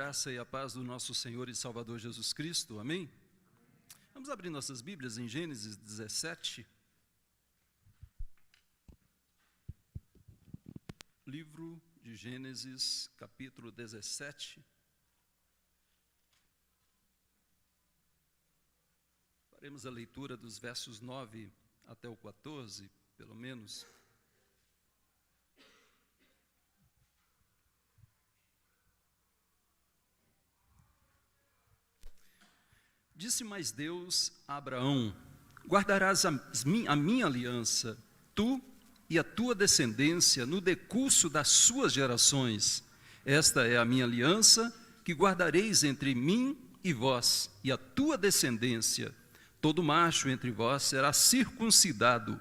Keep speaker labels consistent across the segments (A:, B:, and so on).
A: graça e a paz do nosso Senhor e Salvador Jesus Cristo, amém? Vamos abrir nossas Bíblias em Gênesis 17. Livro de Gênesis, capítulo 17. Faremos a leitura dos versos 9 até o 14, pelo menos. Disse mais Deus a Abraão: guardarás a minha aliança, tu e a tua descendência, no decurso das suas gerações. Esta é a minha aliança, que guardareis entre mim e vós, e a tua descendência. Todo macho entre vós será circuncidado.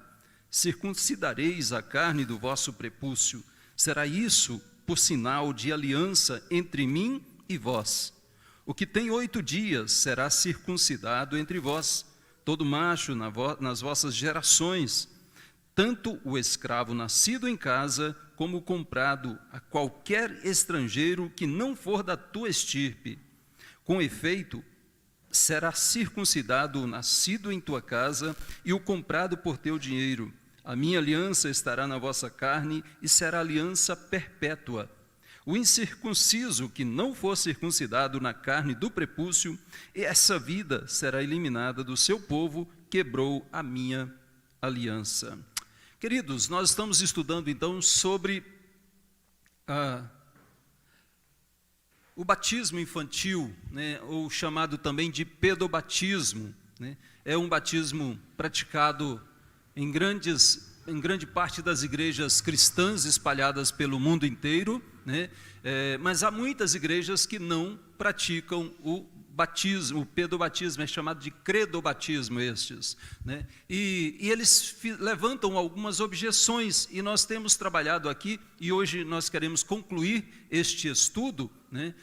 A: Circuncidareis a carne do vosso prepúcio. Será isso por sinal de aliança entre mim e vós. O que tem 8 dias será circuncidado entre vós, todo macho nas vossas gerações, tanto o escravo nascido em casa, como o comprado a qualquer estrangeiro que não for da tua estirpe. Com efeito, será circuncidado o nascido em tua casa e o comprado por teu dinheiro. A minha aliança estará na vossa carne e será aliança perpétua. O incircunciso que não for circuncidado na carne do prepúcio, essa vida será eliminada do seu povo, quebrou a minha aliança. Queridos, nós estamos estudando então sobre o batismo infantil, né, ou chamado também de pedobatismo, né? É um batismo praticado em grande parte das igrejas cristãs espalhadas pelo mundo inteiro, né? Mas há muitas igrejas que não praticam o batismo, o pedobatismo, é chamado de credobatismo estes, né? E eles levantam algumas objeções, e nós temos trabalhado aqui, e hoje nós queremos concluir este estudo, né?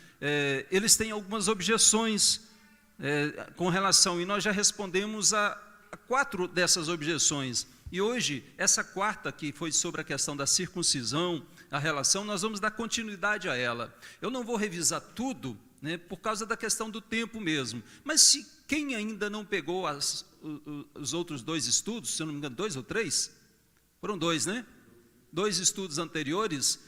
A: Eles têm algumas objeções com relação, e nós já respondemos a 4 dessas objeções. E hoje, essa quarta, que foi sobre a questão da circuncisão, a relação, nós vamos dar continuidade a ela. Eu não vou revisar tudo, né, por causa da questão do tempo mesmo. Mas se quem ainda não pegou os outros 2 estudos, se eu não me engano, 2 ou 3? Foram 2, né? 2 estudos anteriores,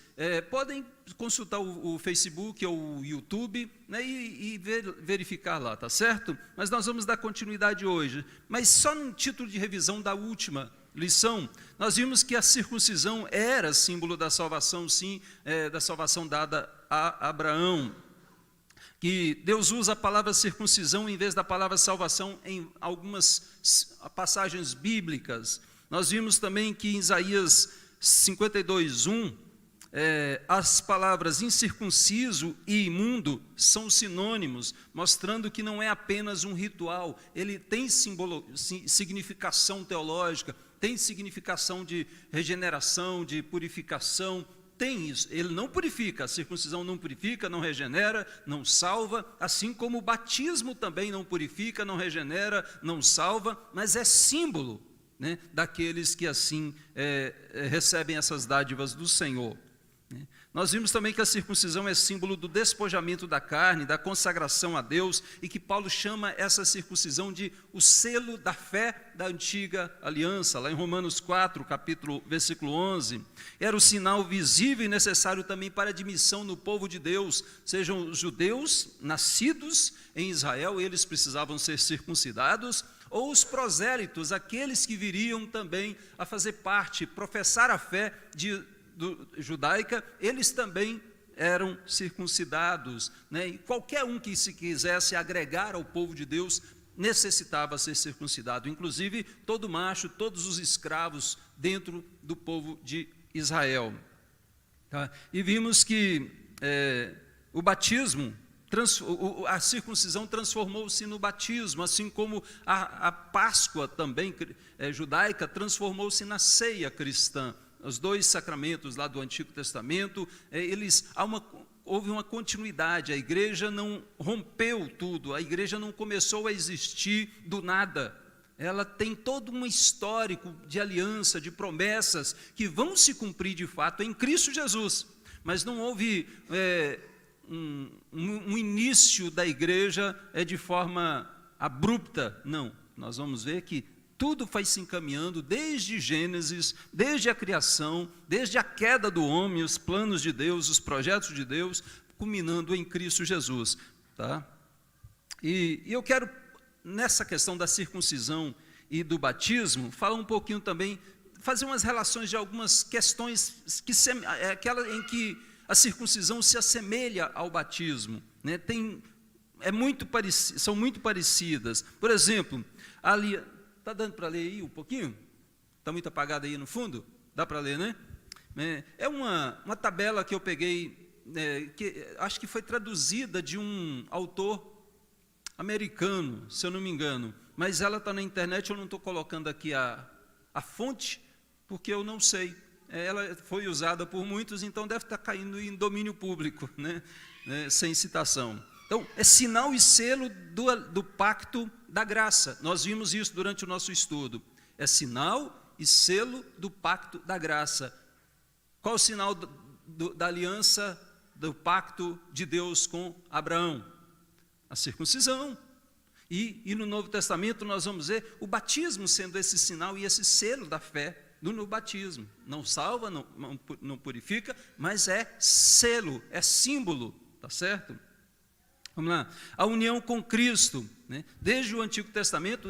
A: podem consultar o Facebook ou o YouTube, né, e verificar lá, tá certo? Mas nós vamos dar continuidade hoje. Mas só num título de revisão da última lição, nós vimos que a circuncisão era símbolo da salvação, sim, da salvação dada a Abraão. Que Deus usa a palavra circuncisão em vez da palavra salvação em algumas passagens bíblicas. Nós vimos também que em Isaías 52:1, as palavras incircunciso e imundo são sinônimos, mostrando que não é apenas um ritual, ele tem significação teológica, tem significação de regeneração, de purificação, tem isso. Ele não purifica, a circuncisão não purifica, não regenera, não salva, assim como o batismo também não purifica, não regenera, não salva, mas é símbolo, né, daqueles que assim recebem essas dádivas do Senhor. Nós vimos também que a circuncisão é símbolo do despojamento da carne, da consagração a Deus, e que Paulo chama essa circuncisão de o selo da fé da antiga aliança, lá em Romanos 4, versículo 11. Era o sinal visível e necessário também para a admissão no povo de Deus, sejam os judeus nascidos em Israel, eles precisavam ser circuncidados, ou os prosélitos, aqueles que viriam também a fazer parte, professar a fé judaica, eles também eram circuncidados, né? E qualquer um que se quisesse agregar ao povo de Deus necessitava ser circuncidado, inclusive todo macho, todos os escravos dentro do povo de Israel, tá? E vimos que o batismo, a circuncisão transformou-se no batismo, assim como a Páscoa também judaica transformou-se na ceia cristã. Os 2 sacramentos lá do Antigo Testamento, houve uma continuidade, a igreja não rompeu tudo, a igreja não começou a existir do nada. Ela tem todo um histórico de aliança, de promessas, que vão se cumprir de fato em Cristo Jesus. Mas não houve um início da igreja de forma abrupta. Não, nós vamos ver que tudo vai se encaminhando desde Gênesis, desde a criação, desde a queda do homem, os planos de Deus, os projetos de Deus, culminando em Cristo Jesus. Tá? E eu quero, nessa questão da circuncisão e do batismo, falar um pouquinho também, fazer umas relações de algumas questões aquela em que a circuncisão se assemelha ao batismo, né? São muito parecidas. Por exemplo, ali, está dando para ler aí um pouquinho? Está muito apagado aí no fundo? Dá para ler, né? É uma tabela que eu peguei, que acho que foi traduzida de um autor americano, se eu não me engano, mas ela está na internet, eu não estou colocando aqui a fonte, porque eu não sei. Ela foi usada por muitos, então deve estar caindo em domínio público, né? Sem citação. Então, é sinal e selo do pacto da graça. Nós vimos isso durante o nosso estudo. É sinal e selo do pacto da graça. Qual o sinal da aliança, do pacto de Deus com Abraão? A circuncisão. E no Novo Testamento nós vamos ver o batismo sendo esse sinal e esse selo da fé no batismo. Não salva, não purifica, mas é selo, é símbolo, tá certo? Vamos lá. A união com Cristo, né? Desde o Antigo Testamento,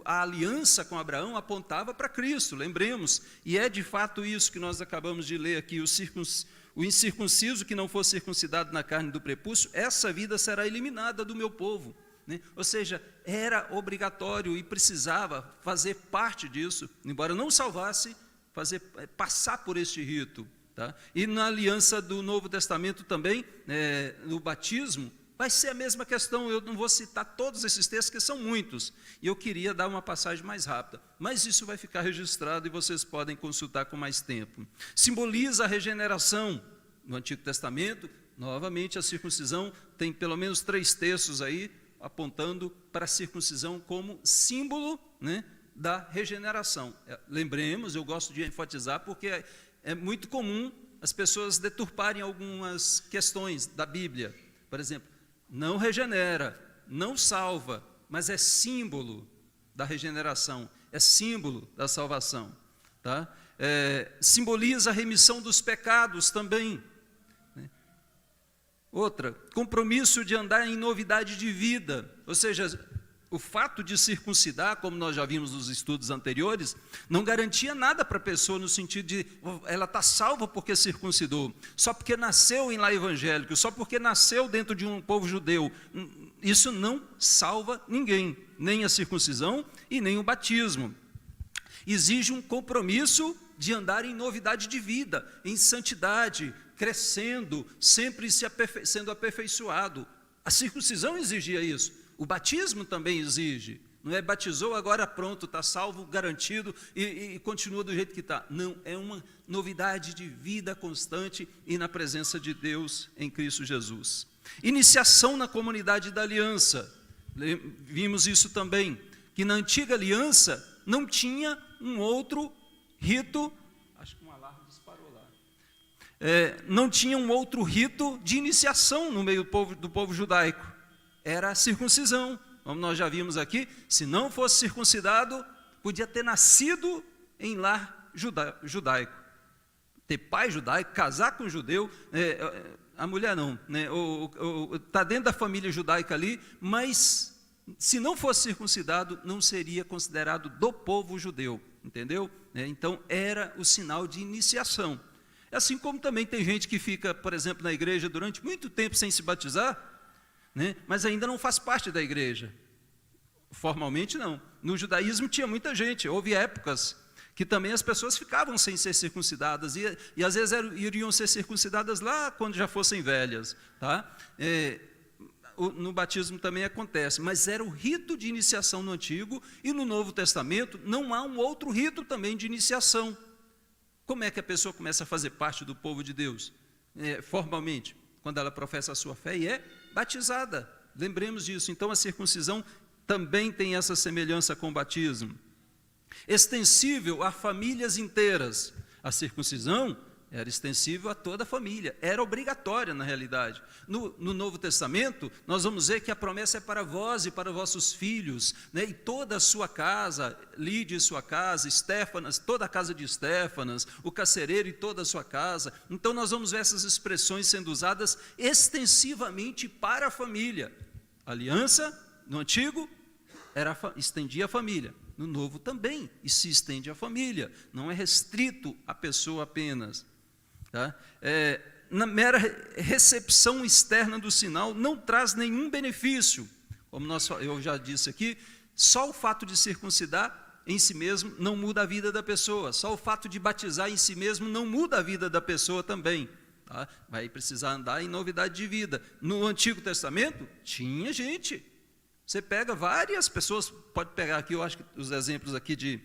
A: a aliança com Abraão apontava para Cristo, lembremos, e é de fato isso que nós acabamos de ler aqui, o incircunciso que não for circuncidado na carne do prepúcio, essa vida será eliminada do meu povo. Ou seja, era obrigatório e precisava fazer parte disso, embora não salvasse, passar por este rito. Tá? E na aliança do Novo Testamento também, no batismo, vai ser a mesma questão. Eu não vou citar todos esses textos, que são muitos, e eu queria dar uma passagem mais rápida, mas isso vai ficar registrado e vocês podem consultar com mais tempo. Simboliza a regeneração. No Antigo Testamento, novamente, a circuncisão tem pelo menos 3 textos aí, apontando para a circuncisão como símbolo, né, da regeneração. Lembremos, eu gosto de enfatizar, porque é muito comum as pessoas deturparem algumas questões da Bíblia. Por exemplo, não regenera, não salva, mas é símbolo da regeneração, é símbolo da salvação. Tá? Simboliza a remissão dos pecados também. Outra, compromisso de andar em novidade de vida, ou seja, o fato de circuncidar, como nós já vimos nos estudos anteriores, não garantia nada para a pessoa no sentido de ela está salva porque circuncidou, só porque nasceu em lar evangélico, só porque nasceu dentro de um povo judeu. Isso não salva ninguém, nem a circuncisão e nem o batismo. Exige um compromisso de andar em novidade de vida, em santidade, crescendo, sempre sendo aperfeiçoado. A circuncisão exigia isso, o batismo também exige. Não é batizou, agora pronto, está salvo, garantido e continua do jeito que está. Não, é uma novidade de vida constante e na presença de Deus em Cristo Jesus. Iniciação na comunidade da aliança. Vimos isso também, que na antiga aliança não tinha um outro rito. Acho que um alarme disparou lá. Não tinha um outro rito de iniciação no meio do povo judaico. Era a circuncisão. Como nós já vimos aqui, se não fosse circuncidado, podia ter nascido em lar judaico. Ter pai judaico, casar com judeu, a mulher não, está dentro da família judaica ali, mas se não fosse circuncidado, não seria considerado do povo judeu, entendeu? Então, era o sinal de iniciação. Assim como também tem gente que fica, por exemplo, na igreja durante muito tempo sem se batizar, mas ainda não faz parte da igreja. Formalmente não. No judaísmo tinha muita gente, houve épocas que também as pessoas ficavam sem ser circuncidadas, e às vezes iriam ser circuncidadas lá quando já fossem velhas. Tá? No batismo também acontece, mas era o rito de iniciação no Antigo, e no Novo Testamento não há um outro rito também de iniciação. Como é que a pessoa começa a fazer parte do povo de Deus? Formalmente, quando ela professa a sua fé e é batizada. Lembremos disso. Então a circuncisão também tem essa semelhança com o batismo. Extensível a famílias inteiras. A circuncisão era extensível a toda a família, era obrigatória na realidade. No Novo Testamento, nós vamos ver que a promessa é para vós e para vossos filhos, né? E toda a sua casa, Lídia e sua casa, Estéfanas, toda a casa de Estéfanas, o carcereiro e toda a sua casa. Então nós vamos ver essas expressões sendo usadas extensivamente para a família. Aliança, no Antigo, estendia a família. No Novo também, e se estende à família, não é restrito à pessoa apenas. Tá? Na mera recepção externa do sinal, não traz nenhum benefício. Como eu já disse aqui, só o fato de circuncidar em si mesmo não muda a vida da pessoa, só o fato de batizar em si mesmo não muda a vida da pessoa também. Tá? Vai precisar andar em novidade de vida. No Antigo Testamento, tinha gente. Você pega várias pessoas, pode pegar aqui, eu acho que os exemplos aqui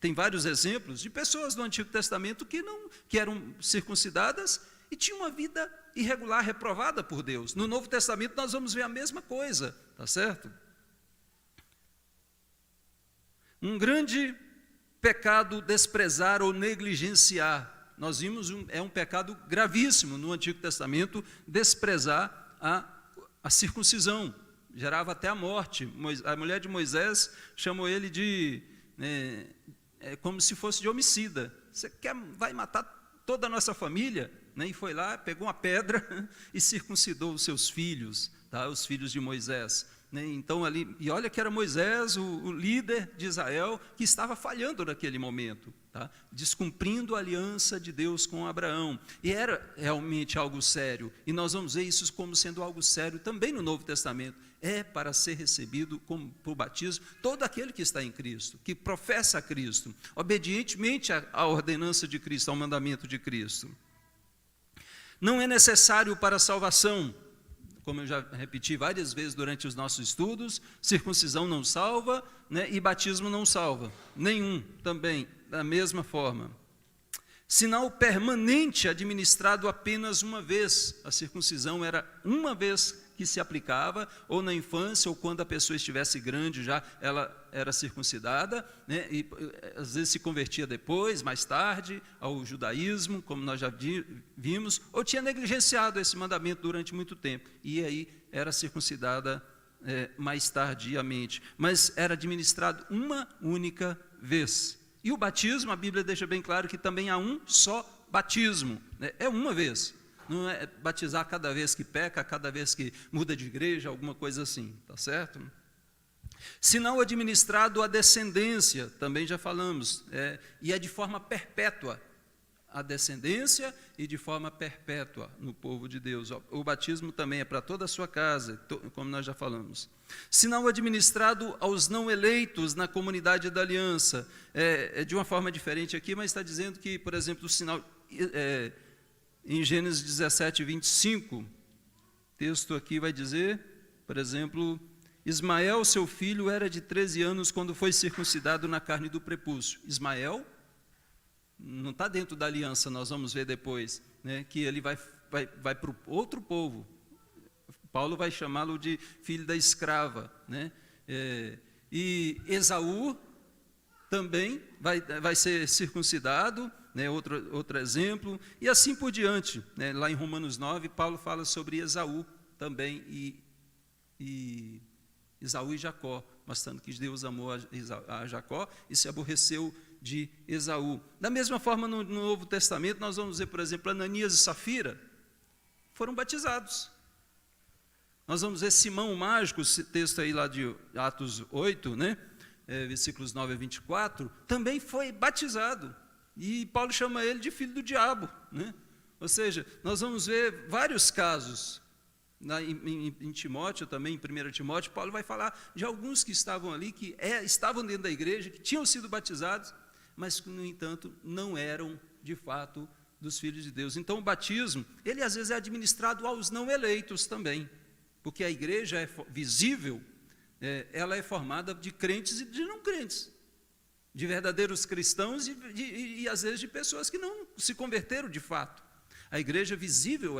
A: tem vários exemplos de pessoas do Antigo Testamento que eram circuncidadas e tinham uma vida irregular, reprovada por Deus. No Novo Testamento nós vamos ver a mesma coisa, tá certo? Um grande pecado desprezar ou negligenciar. Nós vimos, é um pecado gravíssimo no Antigo Testamento, desprezar a circuncisão. Gerava até a morte. A mulher de Moisés chamou ele de como se fosse de homicida. Você vai matar toda a nossa família? Né? E foi lá, pegou uma pedra e circuncidou os seus filhos, tá? Os filhos de Moisés. Né? Então ali, e olha que era Moisés, o líder de Israel, que estava falhando naquele momento, tá? Descumprindo a aliança de Deus com Abraão. E era realmente algo sério. E nós vamos ver isso como sendo algo sério também no Novo Testamento. É para ser recebido por batismo todo aquele que está em Cristo, que professa a Cristo, obedientemente à ordenança de Cristo, ao mandamento de Cristo. Não é necessário para a salvação, como eu já repeti várias vezes durante os nossos estudos, circuncisão não salva, né, e batismo não salva, nenhum também, da mesma forma. Sinal permanente administrado apenas uma vez, a circuncisão era uma vez que se aplicava, ou na infância, ou quando a pessoa estivesse grande já, ela era circuncidada, né, e às vezes se convertia depois, mais tarde, ao judaísmo, como nós já vimos, ou tinha negligenciado esse mandamento durante muito tempo, e aí era circuncidada mais tardiamente, mas era administrado uma única vez. E o batismo, a Bíblia deixa bem claro que também há um só batismo, né, é uma vez. Não é batizar cada vez que peca, cada vez que muda de igreja, alguma coisa assim, tá certo? Sinal administrado à descendência, também já falamos, e é de forma perpétua, a descendência e de forma perpétua no povo de Deus. O batismo também é para toda a sua casa, como nós já falamos. Sinal administrado aos não eleitos na comunidade da aliança, é de uma forma diferente aqui, mas está dizendo que, por exemplo, o sinal... em Gênesis 17, 25, o texto aqui vai dizer, por exemplo, Ismael, seu filho, era de 13 anos quando foi circuncidado na carne do prepúcio. Ismael não está dentro da aliança, nós vamos ver depois, né, que ele vai para o outro povo. Paulo vai chamá-lo de filho da escrava. Né? E Esaú também vai ser circuncidado, né, outro exemplo, e assim por diante. Né, lá em Romanos 9, Paulo fala sobre Esaú também, e Esaú e Jacó, mostrando que Deus amou a Jacó e se aborreceu de Esaú. Da mesma forma, no Novo Testamento, nós vamos ver, por exemplo, Ananias e Safira foram batizados. Nós vamos ver Simão o mágico, esse texto aí lá de Atos 8, né, versículos 9 a 24, também foi batizado. E Paulo chama ele de filho do diabo, né? Ou seja, nós vamos ver vários casos. Em Timóteo também, em 1 Timóteo, Paulo vai falar de alguns que estavam ali, que estavam dentro da igreja, que tinham sido batizados, mas que, no entanto, não eram, de fato, dos filhos de Deus. Então, o batismo, ele às vezes é administrado aos não eleitos também, porque a igreja é visível, ela é formada de crentes e de não crentes, de verdadeiros cristãos e às vezes de pessoas que não se converteram de fato. A igreja visível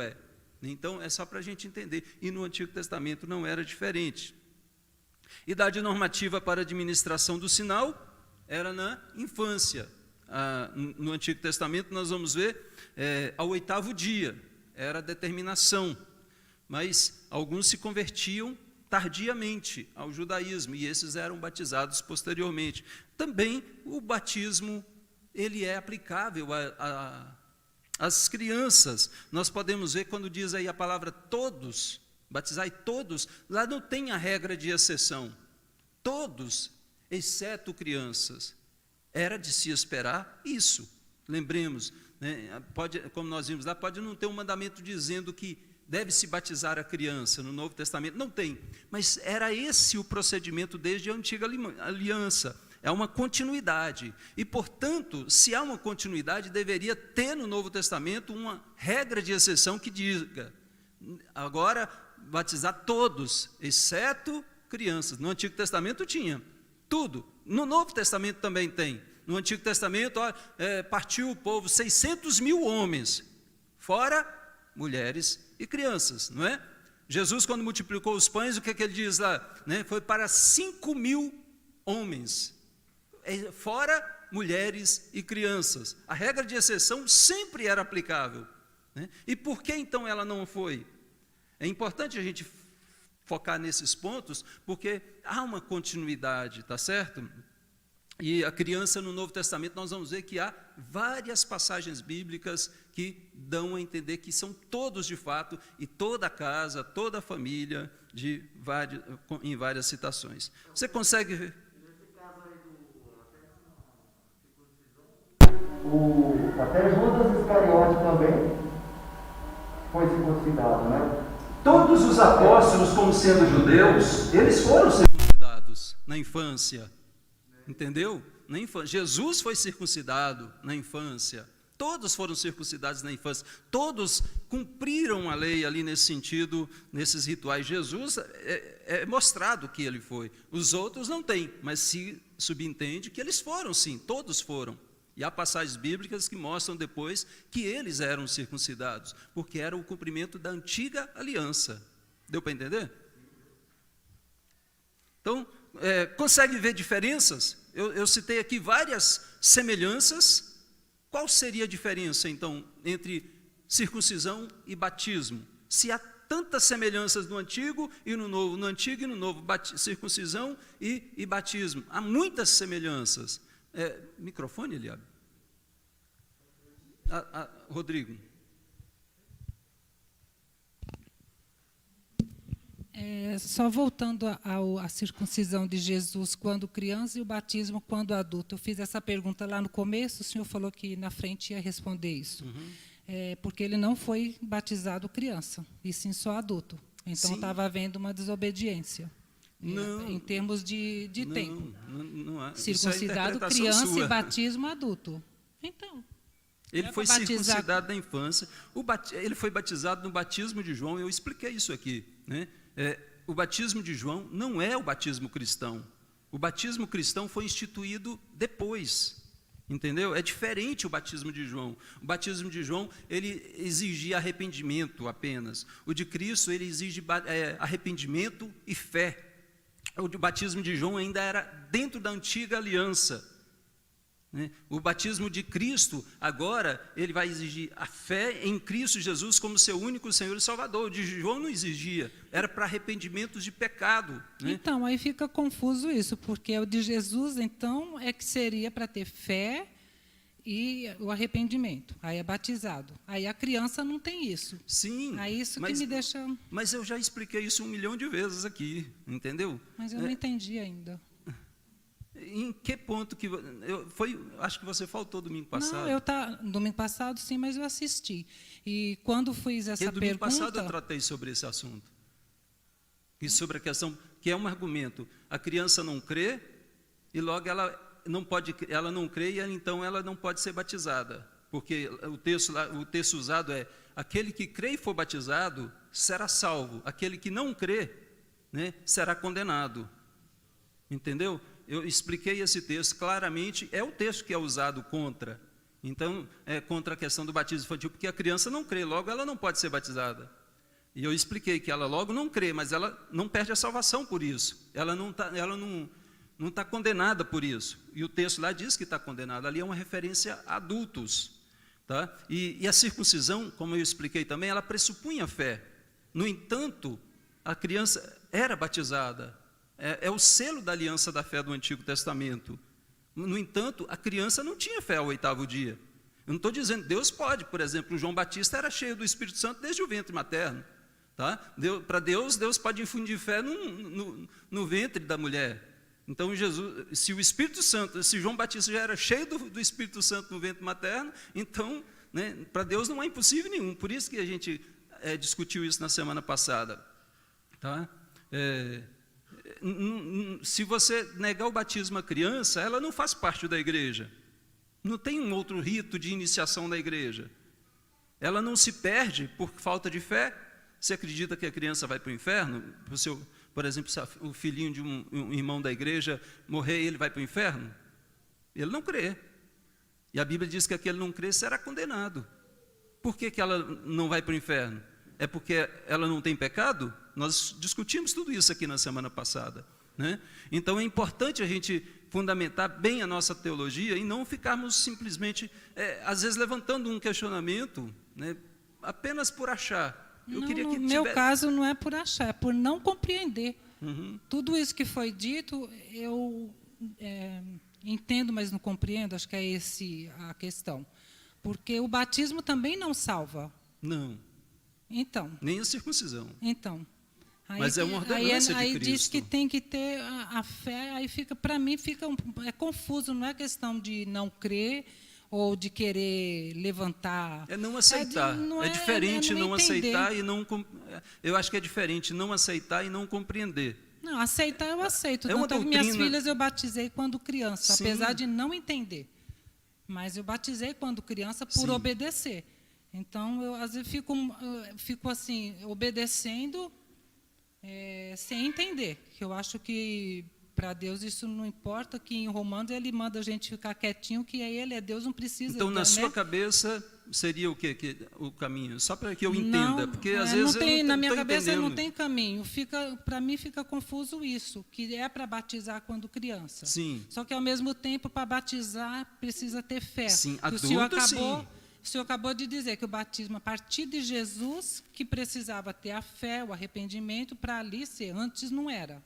A: então é só para a gente entender, e no Antigo Testamento não era diferente. Idade normativa para a administração do sinal era na infância, no Antigo Testamento, nós vamos ver ao 8º dia, era a determinação, mas alguns se convertiam tardiamente ao judaísmo, e esses eram batizados posteriormente. Também o batismo, ele é aplicável às crianças. Nós podemos ver quando diz aí a palavra todos, batizai todos, lá não tem a regra de exceção. Todos, exceto crianças. Era de se esperar isso. Lembremos, né, como nós vimos lá, pode não ter um mandamento dizendo que deve-se batizar a criança no Novo Testamento. Não tem. Mas era esse o procedimento desde a antiga aliança. É uma continuidade. E, portanto, se há uma continuidade, deveria ter no Novo Testamento uma regra de exceção que diga, agora, batizar todos, exceto crianças. No Antigo Testamento tinha tudo. No Novo Testamento também tem. No Antigo Testamento, partiu o povo, 600 mil homens, fora mulheres e crianças, não é? Jesus, quando multiplicou os pães, o que ele diz lá? Né? Foi para 5.000 homens, fora mulheres e crianças. A regra de exceção sempre era aplicável, né? E por que então ela não foi? É importante a gente focar nesses pontos, porque há uma continuidade, tá certo? E a criança no Novo Testamento, nós vamos ver que há várias passagens bíblicas que dão a entender que são todos de fato, e toda a casa, toda a família, em várias citações. Você consegue ver?
B: Nesse caso aí até Judas Iscariote também foi circuncidado, né?
A: Todos os apóstolos, como sendo judeus, eles foram circuncidados na infância. Entendeu? Na infância. Jesus foi circuncidado na infância. Todos foram circuncidados na infância. Todos cumpriram a lei ali nesse sentido, nesses rituais. Jesus é mostrado que ele foi. Os outros não têm, mas se subentende que eles foram sim, todos foram. E há passagens bíblicas que mostram depois que eles eram circuncidados, porque era o cumprimento da antiga aliança. Deu para entender? Então, consegue ver diferenças? Eu citei aqui várias semelhanças. Qual seria a diferença, então, entre circuncisão e batismo? Se há tantas semelhanças no Antigo e no Novo, no Antigo e no Novo, circuncisão e batismo. Há muitas semelhanças. Microfone, Eliabe? Rodrigo.
C: Só voltando à circuncisão de Jesus quando criança e o batismo quando adulto. Eu fiz essa pergunta lá no começo, o senhor falou que na frente ia responder isso. Uhum. Porque ele não foi batizado criança, e sim só adulto. Então estava havendo uma desobediência. Não, em termos de tempo.
A: Não há.
C: Circuncidado criança sua. E batismo adulto. Então.
A: Ele foi circuncidado na infância. Ele foi batizado no batismo de João. Eu expliquei isso aqui, né? O batismo de João não é o batismo cristão. O batismo cristão foi instituído depois, entendeu? É diferente o batismo de João. O batismo de João, ele exigia arrependimento apenas. O de Cristo, ele exige arrependimento e fé. O batismo de João ainda era dentro da antiga aliança. O batismo de Cristo, agora, ele vai exigir a fé em Cristo Jesus como seu único Senhor e Salvador. O de João não exigia, era para arrependimentos de pecado. Né?
C: Então, aí fica confuso isso, porque o de Jesus, então, é que seria para ter fé e o arrependimento. Aí é batizado. Aí a criança não tem isso.
A: Sim.
C: Aí isso que me deixa...
A: Mas eu já expliquei isso 1 milhão de vezes aqui, entendeu?
C: Mas eu não entendi ainda.
A: Em que ponto que... acho que você faltou domingo passado.
C: Não, domingo passado sim, mas eu assisti. E quando fiz essa pergunta...
A: Domingo passado eu tratei sobre esse assunto. E sobre a questão, que é um argumento. A criança não crê, e logo ela não crê, e então ela não pode ser batizada. Porque o texto usado é, aquele que crê e for batizado, será salvo. Aquele que não crê, né, será condenado. Entendeu? Eu expliquei esse texto claramente, é o texto que é usado contra. Então, contra a questão do batismo infantil, porque a criança não crê, logo ela não pode ser batizada. E eu expliquei que ela logo não crê, mas ela não perde a salvação por isso. Ela não está condenada por isso. E o texto lá diz que está condenada. Ali é uma referência a adultos. Tá? E a circuncisão, como eu expliquei também, ela pressupunha fé. No entanto, a criança era batizada. É o selo da aliança da fé do Antigo Testamento. No entanto, a criança não tinha fé ao 8º dia. Eu não estou dizendo, Deus pode, por exemplo, o João Batista era cheio do Espírito Santo desde o ventre materno. Tá? Para Deus pode infundir fé no ventre da mulher. Então, Jesus, se o Espírito Santo, se João Batista já era cheio do Espírito Santo no ventre materno, então, né, para Deus não é impossível nenhum. Por isso que a gente discutiu isso na semana passada. Tá? Se você negar o batismo à criança, ela não faz parte da igreja. Não tem um outro rito de iniciação da igreja. Ela não se perde por falta de fé. Você acredita que a criança vai para o inferno? Por exemplo, se o filhinho de um irmão da igreja morrer, ele vai para o inferno? Ele não crê. E a Bíblia diz que aquele não crê será condenado. Por que ela não vai para o inferno? É porque ela não tem pecado? Nós discutimos tudo isso aqui na semana passada. Né? Então é importante a gente fundamentar bem a nossa teologia e não ficarmos simplesmente, às vezes, levantando um questionamento, né, apenas por achar.
C: No meu caso, não é por achar, é por não compreender.
A: Uhum.
C: Tudo isso que foi dito, eu entendo, mas não compreendo, acho que é essa a questão. Porque o batismo também não salva.
A: Não.
C: Então.
A: Nem a circuncisão.
C: Então.
A: Mas é uma ordenança de Cristo.
C: Aí diz que tem que ter a fé, aí para mim é confuso, não é questão de não crer ou de querer levantar.
A: É não aceitar. É diferente não aceitar e não... Eu acho que é diferente não aceitar e não compreender.
C: Não, aceitar eu aceito. Tanto que minhas filhas eu batizei quando criança,
A: Sim.
C: apesar de não entender. Mas eu batizei quando criança por
A: Sim.
C: obedecer. Então, eu às vezes fico assim, obedecendo sem entender. Eu acho que para Deus isso não importa, que em Romanos ele manda a gente ficar quietinho, que ele é Deus, não precisa.
A: Então, na sua cabeça, seria o quê? O caminho? Só para que eu entenda, porque às vezes eu não
C: na minha
A: estou
C: cabeça
A: entendendo.
C: não tem caminho. Para mim fica confuso isso, que é para batizar quando criança.
A: Sim.
C: Só que, ao mesmo tempo, para batizar, precisa ter fé.
A: Sim, adulto,
C: O senhor acabou de dizer que o batismo, a partir de Jesus, que precisava ter a fé, o arrependimento, para ali ser. Antes não era.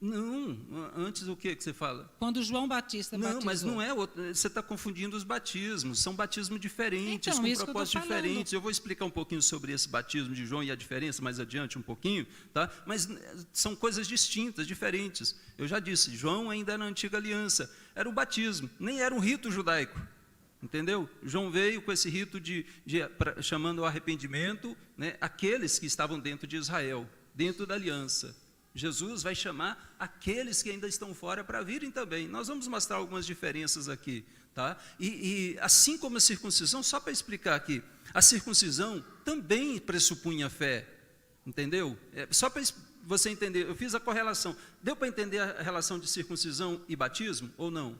A: Não, antes o que você fala?
C: Quando João Batista batizou.
A: Não, mas não é outro, você está confundindo os batismos, são batismos diferentes,
C: então,
A: com propósitos diferentes. Eu vou explicar um pouquinho sobre esse batismo de João e a diferença mais adiante um pouquinho, tá? Mas são coisas distintas, diferentes. Eu já disse, João ainda era na antiga aliança, era o batismo, nem era um rito judaico. Entendeu? João veio com esse rito chamando o arrependimento, né, aqueles que estavam dentro de Israel, dentro da aliança. Jesus vai chamar aqueles que ainda estão fora para virem também. Nós vamos mostrar algumas diferenças aqui. Tá? E assim como a circuncisão, só para explicar aqui, a circuncisão também pressupunha fé. Entendeu? Só para você entender, eu fiz a correlação. Deu para entender a relação de circuncisão e batismo ou não?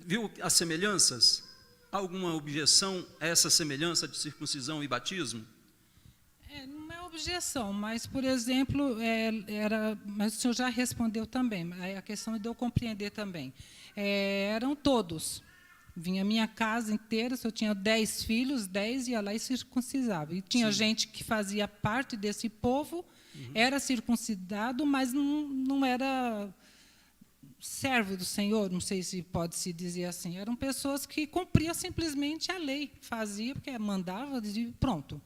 A: Viu as semelhanças? Alguma objeção a essa semelhança de circuncisão e batismo?
C: Não é objeção, mas, por exemplo, mas o senhor já respondeu também, a questão de eu compreender também. Eram todos. Vinha a minha casa inteira, se eu tinha 10 filhos, 10 ia lá e circuncisava. E tinha gente que fazia parte desse povo, era circuncidado, mas não era servo do Senhor, não sei se pode se dizer assim. Eram pessoas que cumpriam simplesmente a lei, fazia porque mandava e pronto.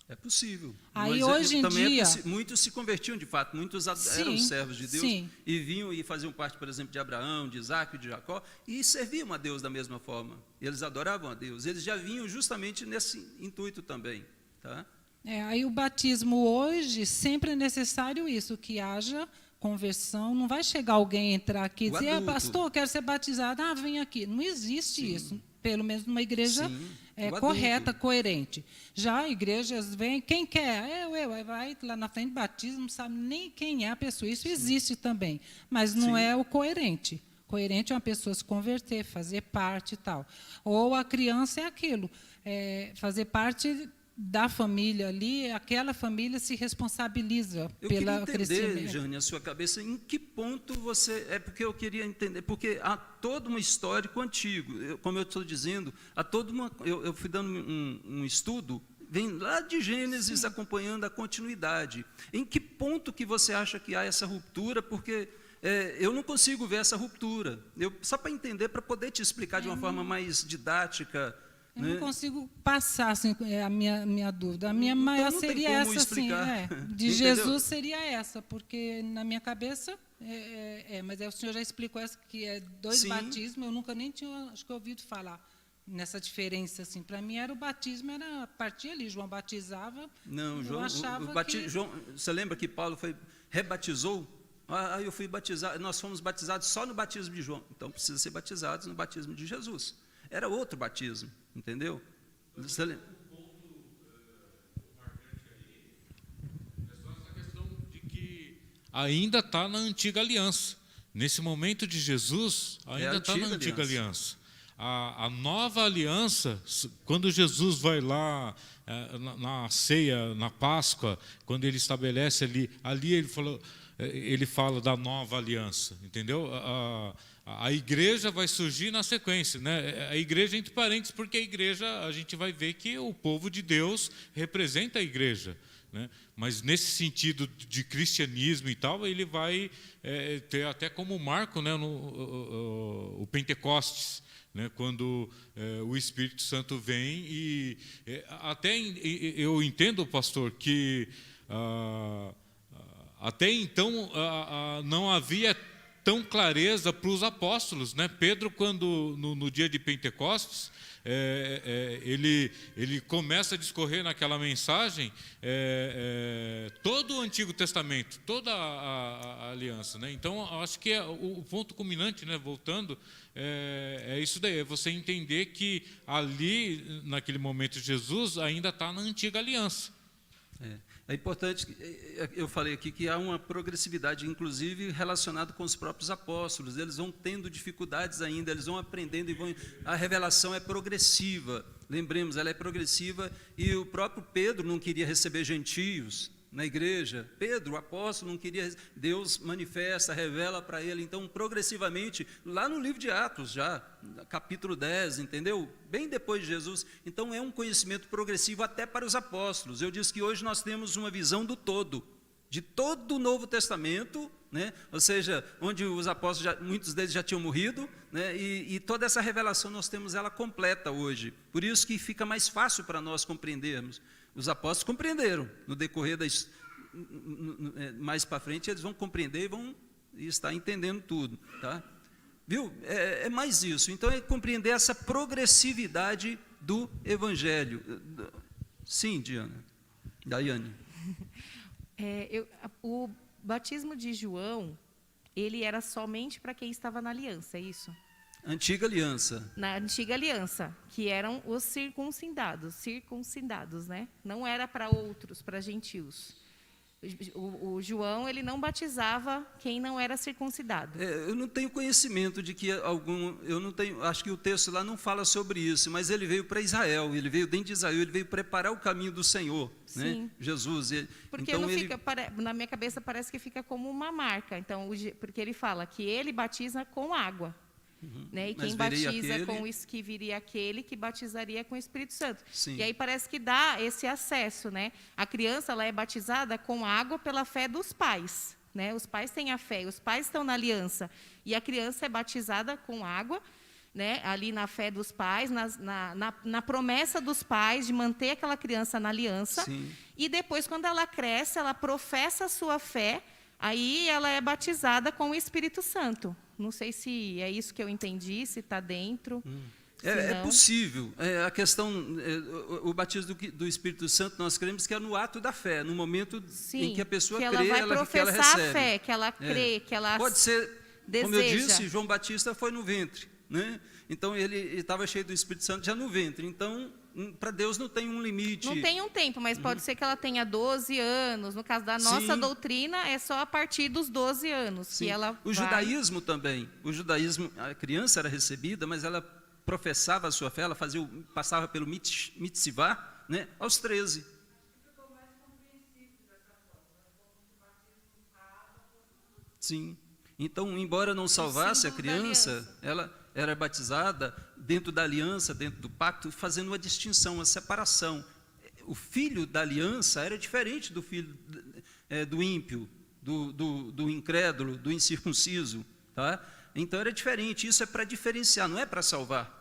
A: É possível.
C: Aí,
A: mas
C: hoje em
A: também
C: dia,
A: muitos se convertiam de fato, muitos eram servos de Deus e vinham e faziam parte, por exemplo, de Abraão, de Isaac, de Jacó, e serviam a Deus da mesma forma. Eles adoravam a Deus. Eles já vinham justamente nesse intuito também. Tá?
C: Aí o batismo hoje, sempre é necessário isso, que haja conversão. Não vai chegar alguém entrar aqui e dizer, pastor, quero ser batizado, vem aqui. Não existe isso, pelo menos numa igreja correta, coerente. Já igrejas vêm, quem quer? Vai lá na frente, batiza, não sabe nem quem é a pessoa. Isso existe também, mas não é o coerente. Coerente é uma pessoa se converter, fazer parte e tal. Ou a criança é aquilo, fazer parte da família ali, aquela família se responsabiliza
A: Eu
C: pelo
A: queria entender,
C: crescimento.
A: Jane, a sua cabeça, em que ponto você... É porque eu queria entender, porque há todo um histórico antigo, como eu estou dizendo, há toda uma... Eu fui dando um estudo, vem lá de Gênesis, acompanhando a continuidade. Em que ponto que você acha que há essa ruptura? Porque eu não consigo ver essa ruptura. Só para entender, para poder te explicar de uma forma mais didática...
C: Eu não consigo passar assim, a minha dúvida. A minha
A: Então,
C: maior
A: não tem
C: seria
A: como
C: essa, assim,
A: explicar.
C: de
A: Entendeu?
C: Jesus seria essa, porque na minha cabeça, mas aí o senhor já explicou essa, que é 2
A: Sim.
C: batismos, eu nunca nem tinha, acho que ouvido falar nessa diferença. Assim. Para mim, era o batismo, era a partir ali, João batizava,
A: Não,
C: eu
A: João,
C: achava que...
A: João, você lembra que Paulo rebatizou? Ah, eu fui batizado, nós fomos batizados só no batismo de João, então precisa ser batizados no batismo de Jesus. Era outro batismo, entendeu? Você lembra?
D: De que ainda está na antiga aliança. Nesse momento de Jesus, ainda está na antiga aliança. A nova aliança, quando Jesus vai lá na ceia, na Páscoa, quando ele estabelece ali ele fala da nova aliança, entendeu? A igreja vai surgir na sequência, né? A igreja entre parênteses, porque a igreja, a gente vai ver que o povo de Deus representa a igreja, né? Mas nesse sentido de cristianismo e tal, ele vai ter até como marco, né, o Pentecostes, né, quando o Espírito Santo vem e até eu entendo, pastor, que até então não havia tão clareza para os apóstolos, né? Pedro, quando no dia de Pentecostes, ele começa a discorrer naquela mensagem todo o Antigo Testamento, toda a aliança, né? Então, acho que o ponto culminante, né, voltando, é isso daí, é você entender que ali, naquele momento, Jesus ainda está na antiga aliança.
A: É importante, eu falei aqui que há uma progressividade, inclusive relacionada com os próprios apóstolos. Eles vão tendo dificuldades ainda, eles vão aprendendo a revelação é progressiva. Lembremos, ela é progressiva e o próprio Pedro não queria receber gentios na igreja. Pedro, o apóstolo, não queria. Deus manifesta, revela para ele. Então, progressivamente, lá no livro de Atos, já, capítulo 10, entendeu? Bem depois de Jesus. Então, é um conhecimento progressivo até para os apóstolos. Eu disse que hoje nós temos uma visão do todo, de todo o Novo Testamento, né? Ou seja, onde os apóstolos, muitos deles já tinham morrido, né? E toda essa revelação nós temos ela completa hoje. Por isso que fica mais fácil para nós compreendermos. Os apóstolos compreenderam, no decorrer mais para frente, eles vão compreender e vão estar entendendo tudo. Tá? Viu? É mais isso. Então, é compreender essa progressividade do Evangelho. Sim, Daiane.
E: O batismo de João, ele era somente para quem estava na aliança, é isso?
A: Antiga aliança.
E: Na antiga aliança, que eram os circuncidados, né? Não era para outros, para gentios. O João, ele não batizava quem não era circuncidado.
A: Eu não tenho conhecimento de que eu não tenho, acho que o texto lá não fala sobre isso, mas ele veio para Israel, ele veio dentro de Israel, ele veio preparar o caminho do Senhor, né? Jesus.
E: Porque
A: então
E: na minha cabeça parece que fica como uma marca, então, porque ele fala que ele batiza com água. Né? E quem batiza com isso, que viria aquele que batizaria com o Espírito Santo.
A: Sim.
E: E aí parece que dá esse acesso, né? A criança, ela é batizada com água pela fé dos pais, né? Os pais têm a fé, os pais estão na aliança, e a criança é batizada com água, né? Ali na fé dos pais, na promessa dos pais de manter aquela criança na aliança.
A: Sim.
E: E depois, quando ela cresce, ela professa a sua fé, aí ela é batizada com o Espírito Santo. Não sei se é isso que eu entendi, se está dentro.
A: É possível. A questão, o batismo do Espírito Santo, nós cremos que é no ato da fé, no momento em que a pessoa crê, que ela recebe.
E: A fé, que ela crê, que ela
A: pode ser,
E: deseja.
A: Como eu disse, João Batista foi no ventre, né? Então ele estava cheio do Espírito Santo já no ventre. Então, para Deus não tem um limite.
E: Não tem um tempo, mas pode ser que ela tenha 12 anos. No caso da nossa doutrina, é só a partir dos 12 anos.
A: Sim.
E: Que ela
A: judaísmo também. O judaísmo, a criança era recebida, mas ela professava a sua fé, ela passava pelo mitzvah, né, aos 13. Sim. Então, embora não salvasse a criança, ela era batizada dentro da aliança, dentro do pacto, fazendo uma distinção, uma separação. O filho da aliança era diferente do filho do ímpio, do incrédulo, do incircunciso. Tá? Então, era diferente. Isso é para diferenciar, não é para salvar.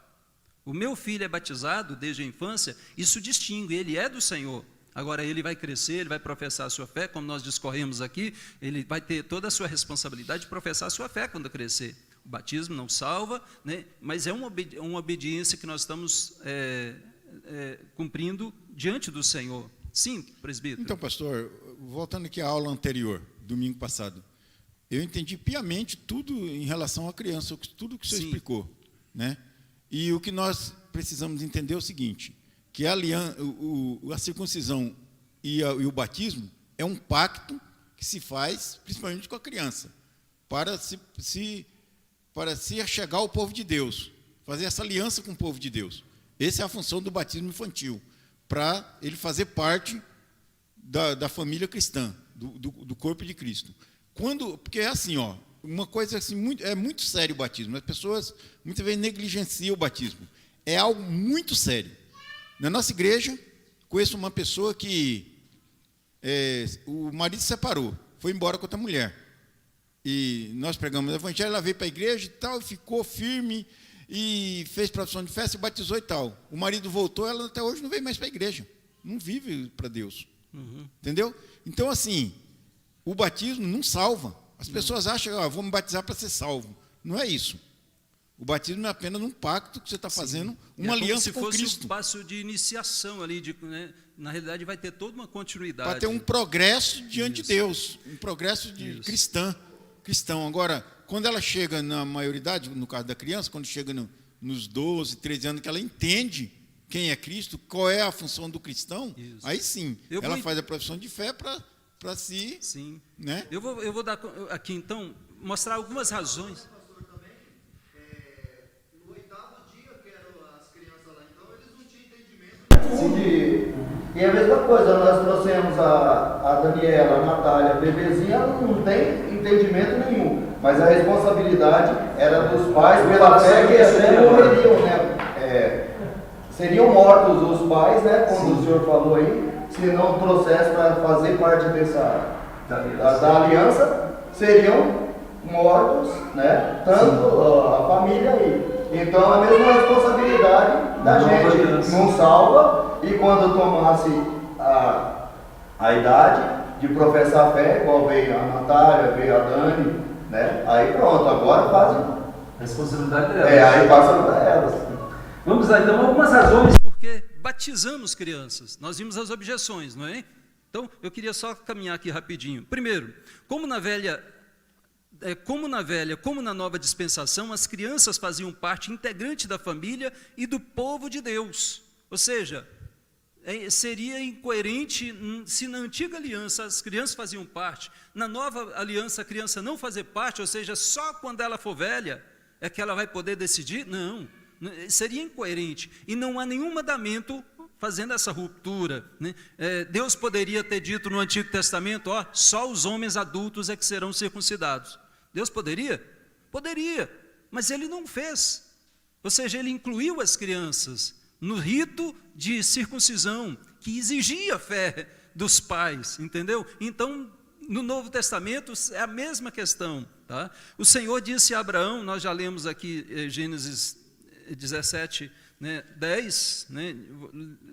A: O meu filho é batizado desde a infância, isso distingue, ele é do Senhor. Agora, ele vai crescer, ele vai professar a sua fé, como nós discorremos aqui, ele vai ter toda a sua responsabilidade de professar a sua fé quando crescer. O batismo não salva, né, mas é uma obediência que nós estamos cumprindo diante do Senhor. Sim, presbítero.
F: Então, pastor, voltando aqui à aula anterior, domingo passado, eu entendi piamente tudo em relação à criança, tudo que o senhor explicou, né? E o que nós precisamos entender é o seguinte, que a circuncisão e o batismo é um pacto que se faz, principalmente com a criança, para se achegar ao povo de Deus, fazer essa aliança com o povo de Deus. Essa é a função do batismo infantil, para ele fazer parte da família cristã, do corpo de Cristo. Porque é assim, ó, uma coisa assim, muito sério o batismo. As pessoas muitas vezes negligenciam o batismo. É algo muito sério. Na nossa igreja, conheço uma pessoa que o marido se separou, foi embora com outra mulher. E nós pregamos o evangelho, ela veio para a igreja e tal, ficou firme, e fez profissão de fé, se batizou e tal. O marido voltou, ela até hoje não veio mais para a igreja. Não vive para Deus. Entendeu? Então, assim, o batismo não salva. As pessoas acham, vou me batizar para ser salvo. Não é isso. O batismo é apenas um pacto que você está fazendo, uma aliança com Cristo.
A: Como se fosse um passo de iniciação ali, né? Na realidade vai ter toda uma continuidade.
F: Para ter um progresso diante de Deus, um progresso cristão. Agora, quando ela chega na maioridade, no caso da criança, quando chega nos 12, 13 anos, que ela entende quem é Cristo, qual é a função do cristão, aí sim, ela faz a profissão de fé para si. Sim. Né?
A: Eu vou dar aqui, então, mostrar algumas razões.
B: E a mesma coisa, nós trouxemos a Daniela, a Natália, a bebezinha, ela não tem entendimento nenhum, mas a responsabilidade era dos pais pela fé que até morreriam, né? Seriam mortos os pais, né? Como o senhor falou aí, se não trouxesse para fazer parte da aliança, seriam mortos, né? Tanto a família aí. Então, a mesma responsabilidade da gente, não salva, e quando tomasse a idade de professar fé, igual veio a Natália, veio a Dani, né? Aí pronto, agora fazem.
G: Responsabilidade delas.
B: Aí passa para elas.
G: Vamos lá, então, algumas razões.
A: Porque batizamos crianças, nós vimos as objeções, não é? Então, eu queria só caminhar aqui rapidinho. Primeiro, como na nova dispensação, as crianças faziam parte integrante da família e do povo de Deus. Ou seja, seria incoerente se na antiga aliança as crianças faziam parte, na nova aliança a criança não fazer parte, ou seja, só quando ela for velha é que ela vai poder decidir? Não, seria incoerente. E não há nenhum mandamento fazendo essa ruptura, né? Deus poderia ter dito no Antigo Testamento, só os homens adultos é que serão circuncidados. Deus poderia? Poderia, mas ele não fez. Ou seja, ele incluiu as crianças no rito de circuncisão, que exigia fé dos pais, entendeu? Então, no Novo Testamento, é a mesma questão. Tá? O Senhor disse a Abraão, nós já lemos aqui Gênesis 17, 10,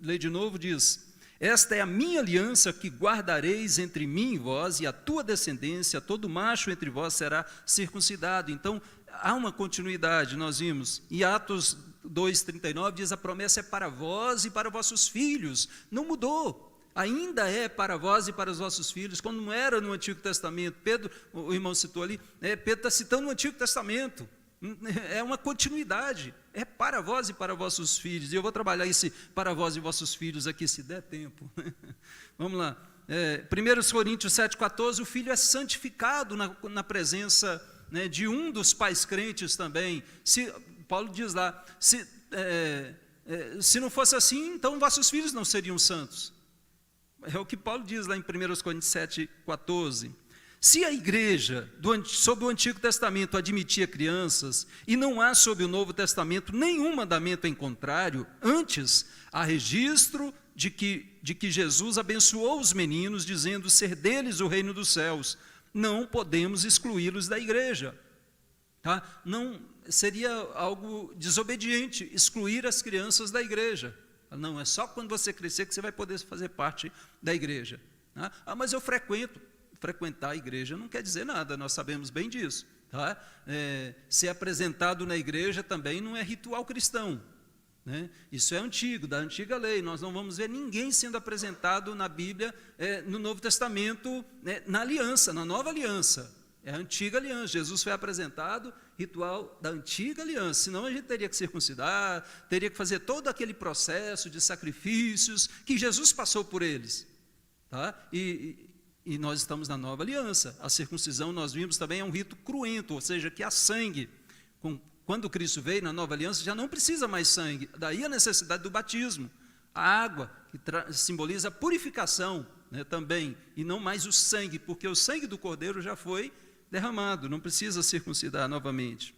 A: lê de novo, diz: esta é a minha aliança que guardareis entre mim e vós, e a tua descendência, todo macho entre vós será circuncidado. Então, há uma continuidade, nós vimos. E Atos 2,39 diz: a promessa é para vós e para vossos filhos. Não mudou. Ainda é para vós e para os vossos filhos, quando não era no Antigo Testamento. Pedro, o irmão citou ali, Pedro está citando o Antigo Testamento. É uma continuidade. É para vós e para vossos filhos. E eu vou trabalhar esse para vós e vossos filhos aqui, se der tempo. Vamos lá. 1 Coríntios 7,14, o filho é santificado na presença, de um dos pais crentes também. Paulo diz lá, Se não fosse assim, então vossos filhos não seriam santos. É o que Paulo diz lá em 1 Coríntios 7,14. Se a igreja, sob o Antigo Testamento, admitia crianças, e não há sob o Novo Testamento nenhum mandamento em contrário, antes há registro de que Jesus abençoou os meninos, dizendo ser deles o reino dos céus. Não podemos excluí-los da igreja. Tá? Não seria algo desobediente excluir as crianças da igreja. Não, é só quando você crescer que você vai poder fazer parte da igreja. Tá? Mas eu frequentar a igreja não quer dizer nada, nós sabemos bem disso. Tá? Ser apresentado na igreja também não é ritual cristão. Né? Isso é antigo, da antiga lei. Nós não vamos ver ninguém sendo apresentado na Bíblia, no Novo Testamento, na aliança, na nova aliança. É a antiga aliança. Jesus foi apresentado, ritual da antiga aliança. Senão a gente teria que circuncidar, teria que fazer todo aquele processo de sacrifícios que Jesus passou por eles. Tá? E nós estamos na nova aliança. A circuncisão, nós vimos também, é um rito cruento, ou seja, que há sangue. Quando Cristo veio na nova aliança, já não precisa mais sangue. Daí a necessidade do batismo. A água, que simboliza a purificação, né, também, e não mais o sangue, porque o sangue do Cordeiro já foi derramado, não precisa circuncidar novamente.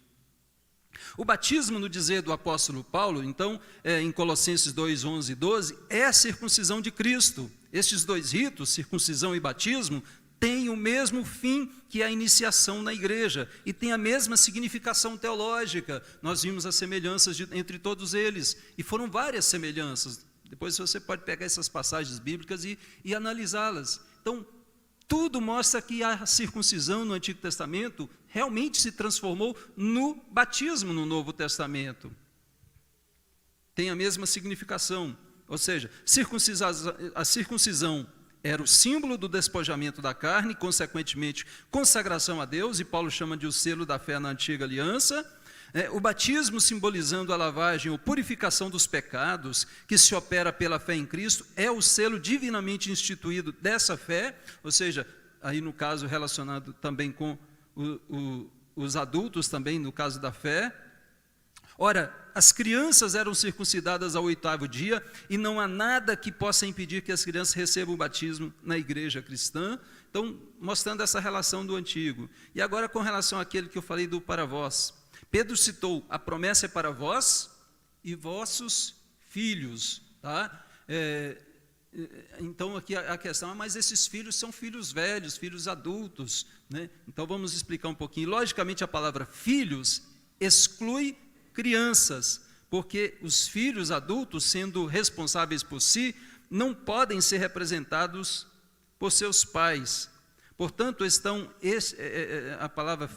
A: O batismo, no dizer do apóstolo Paulo, então, em Colossenses 2, 11 e 12, é a circuncisão de Cristo. Estes dois ritos, circuncisão e batismo, têm o mesmo fim que a iniciação na igreja e tem a mesma significação teológica. Nós vimos as semelhanças entre todos eles, e foram várias semelhanças. Depois você pode pegar essas passagens bíblicas e analisá-las. Então, tudo mostra que a circuncisão no Antigo Testamento realmente se transformou no batismo no Novo Testamento. Tem a mesma significação. Ou seja, a circuncisão era o símbolo do despojamento da carne, consequentemente, consagração a Deus, e Paulo chama de o selo da fé na antiga aliança. O batismo, simbolizando a lavagem ou purificação dos pecados, que se opera pela fé em Cristo, é o selo divinamente instituído dessa fé, ou seja, aí no caso relacionado também com os adultos, também no caso da fé. Ora, as crianças eram circuncidadas ao 8º dia, e não há nada que possa impedir que as crianças recebam o batismo na igreja cristã. Então, mostrando essa relação do antigo. E agora com relação àquele que eu falei do para vós. Pedro citou, a promessa é para vós e vossos filhos. Tá? Então aqui a questão é, mas esses filhos são filhos velhos, filhos adultos. Né? Então vamos explicar um pouquinho. Logicamente a palavra filhos exclui crianças, porque os filhos adultos, sendo responsáveis por si, não podem ser representados por seus pais. Portanto, a palavra,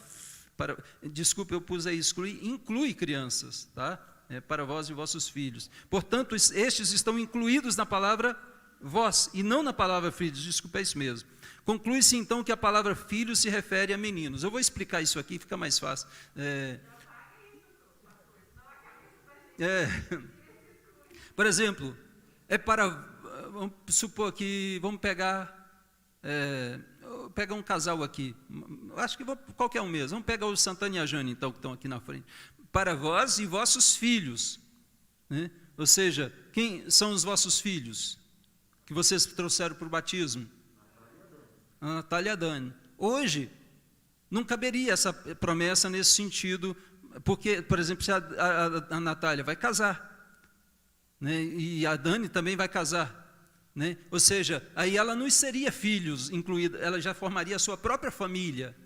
A: desculpe, eu pus aí excluir, inclui crianças, tá? Para vós e vossos filhos. Portanto, estes estão incluídos na palavra vós, e não na palavra filhos, desculpe, é isso mesmo. Conclui-se então que a palavra filho se refere a meninos. Eu vou explicar isso aqui, fica mais fácil. Por exemplo, vamos supor que, vamos pegar um casal aqui, acho que qualquer um mesmo, vamos pegar o Santana e a Jane, então, que estão aqui na frente. Para vós e vossos filhos, né? Ou seja, quem são os vossos filhos que vocês trouxeram para o batismo? A Natália e a Dani. Hoje, não caberia essa promessa nesse sentido, porque, por exemplo, se a Natália vai casar, né, e a Dani também vai casar, né, ou seja, aí ela não seria filhos incluída, ela já formaria a sua própria família.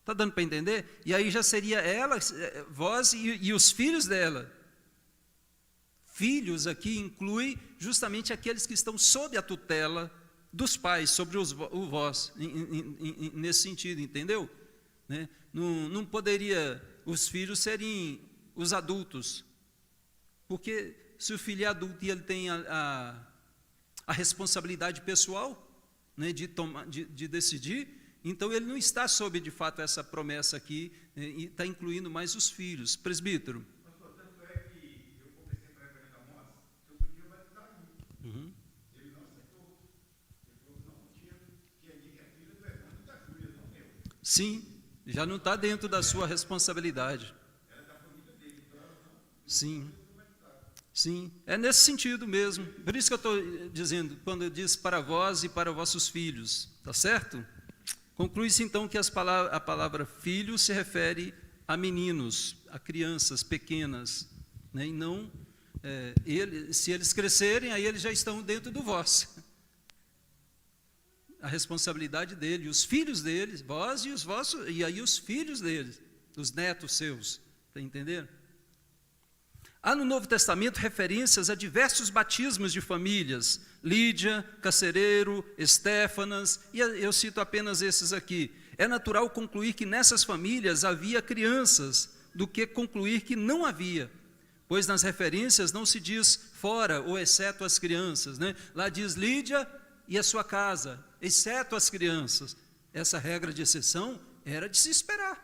A: Está dando para entender? E aí já seria ela, vós e os filhos dela. Filhos aqui inclui justamente aqueles que estão sob a tutela dos pais, sobre o vós, nesse sentido, entendeu? Né? Não poderia os filhos serem os adultos, porque se o filho é adulto e ele tem a responsabilidade pessoal, né, de decidir, então ele não está sob de fato essa promessa aqui, e está incluindo mais os filhos. Presbítero.
F: Pastor, tanto é que eu comecei para reverendo Amós, que eu podia batizar um.
A: Uhum.
F: Ele não aceitou. Ele falou que não tinha, que é filho do Evandro e da Júlia, não meu.
A: Sim, já não está dentro da sua responsabilidade.
F: Era da família dele, então ela não.
A: Sim. Sim, é nesse sentido mesmo. Por isso que eu estou dizendo, quando eu disse para vós e para vossos filhos, tá certo? Conclui-se então que a palavra filho se refere a meninos, a crianças pequenas, né? E não, se eles crescerem, aí eles já estão dentro do vós. A responsabilidade dele, os filhos deles, vós e os vossos, e aí os filhos deles, os netos seus, está entendendo? Há no Novo Testamento referências a diversos batismos de famílias, Lídia, Carcereiro, Estéfanas, e eu cito apenas esses aqui. É natural concluir que nessas famílias havia crianças, do que concluir que não havia, pois nas referências não se diz fora ou exceto as crianças, né? Lá diz Lídia e a sua casa, exceto as crianças. Essa regra de exceção era de se esperar,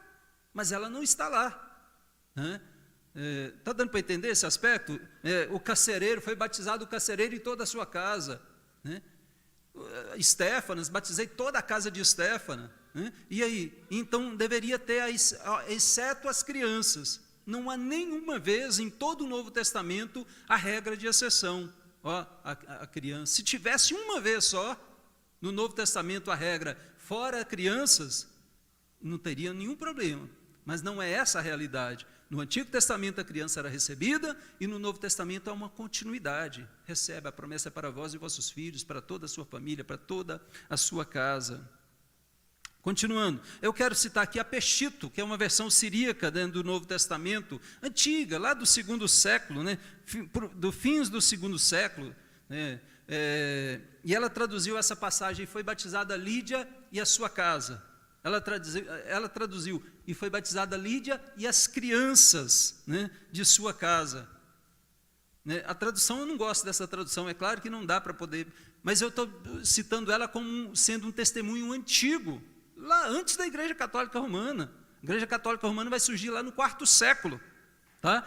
A: mas ela não está lá, né? Está dando para entender esse aspecto? O carcereiro, foi batizado o carcereiro e toda a sua casa, né? Estéfanas, batizei toda a casa de Estéfana, né? E aí? Então deveria ter, exceto as crianças. Não há nenhuma vez em todo o Novo Testamento a regra de exceção. Ó, a criança, se tivesse uma vez só no Novo Testamento a regra fora crianças, não teria nenhum problema, mas não é essa a realidade. No Antigo Testamento a criança era recebida e no Novo Testamento há uma continuidade. Recebe, a promessa é para vós e vossos filhos, para toda a sua família, para toda a sua casa. Continuando, eu quero citar aqui a Peshito, que é uma versão siríaca dentro do Novo Testamento, antiga, lá do 2º século, né, do fins do 2º século, né, e ela traduziu essa passagem, foi batizada Lídia e a sua casa. Ela traduziu, e foi batizada Lídia e as crianças, né, de sua casa. Né, a tradução, eu não gosto dessa tradução, é claro que não dá para poder, mas eu estou citando ela como sendo um testemunho antigo, lá antes da Igreja Católica Romana. A Igreja Católica Romana vai surgir lá no 4º século. Tá?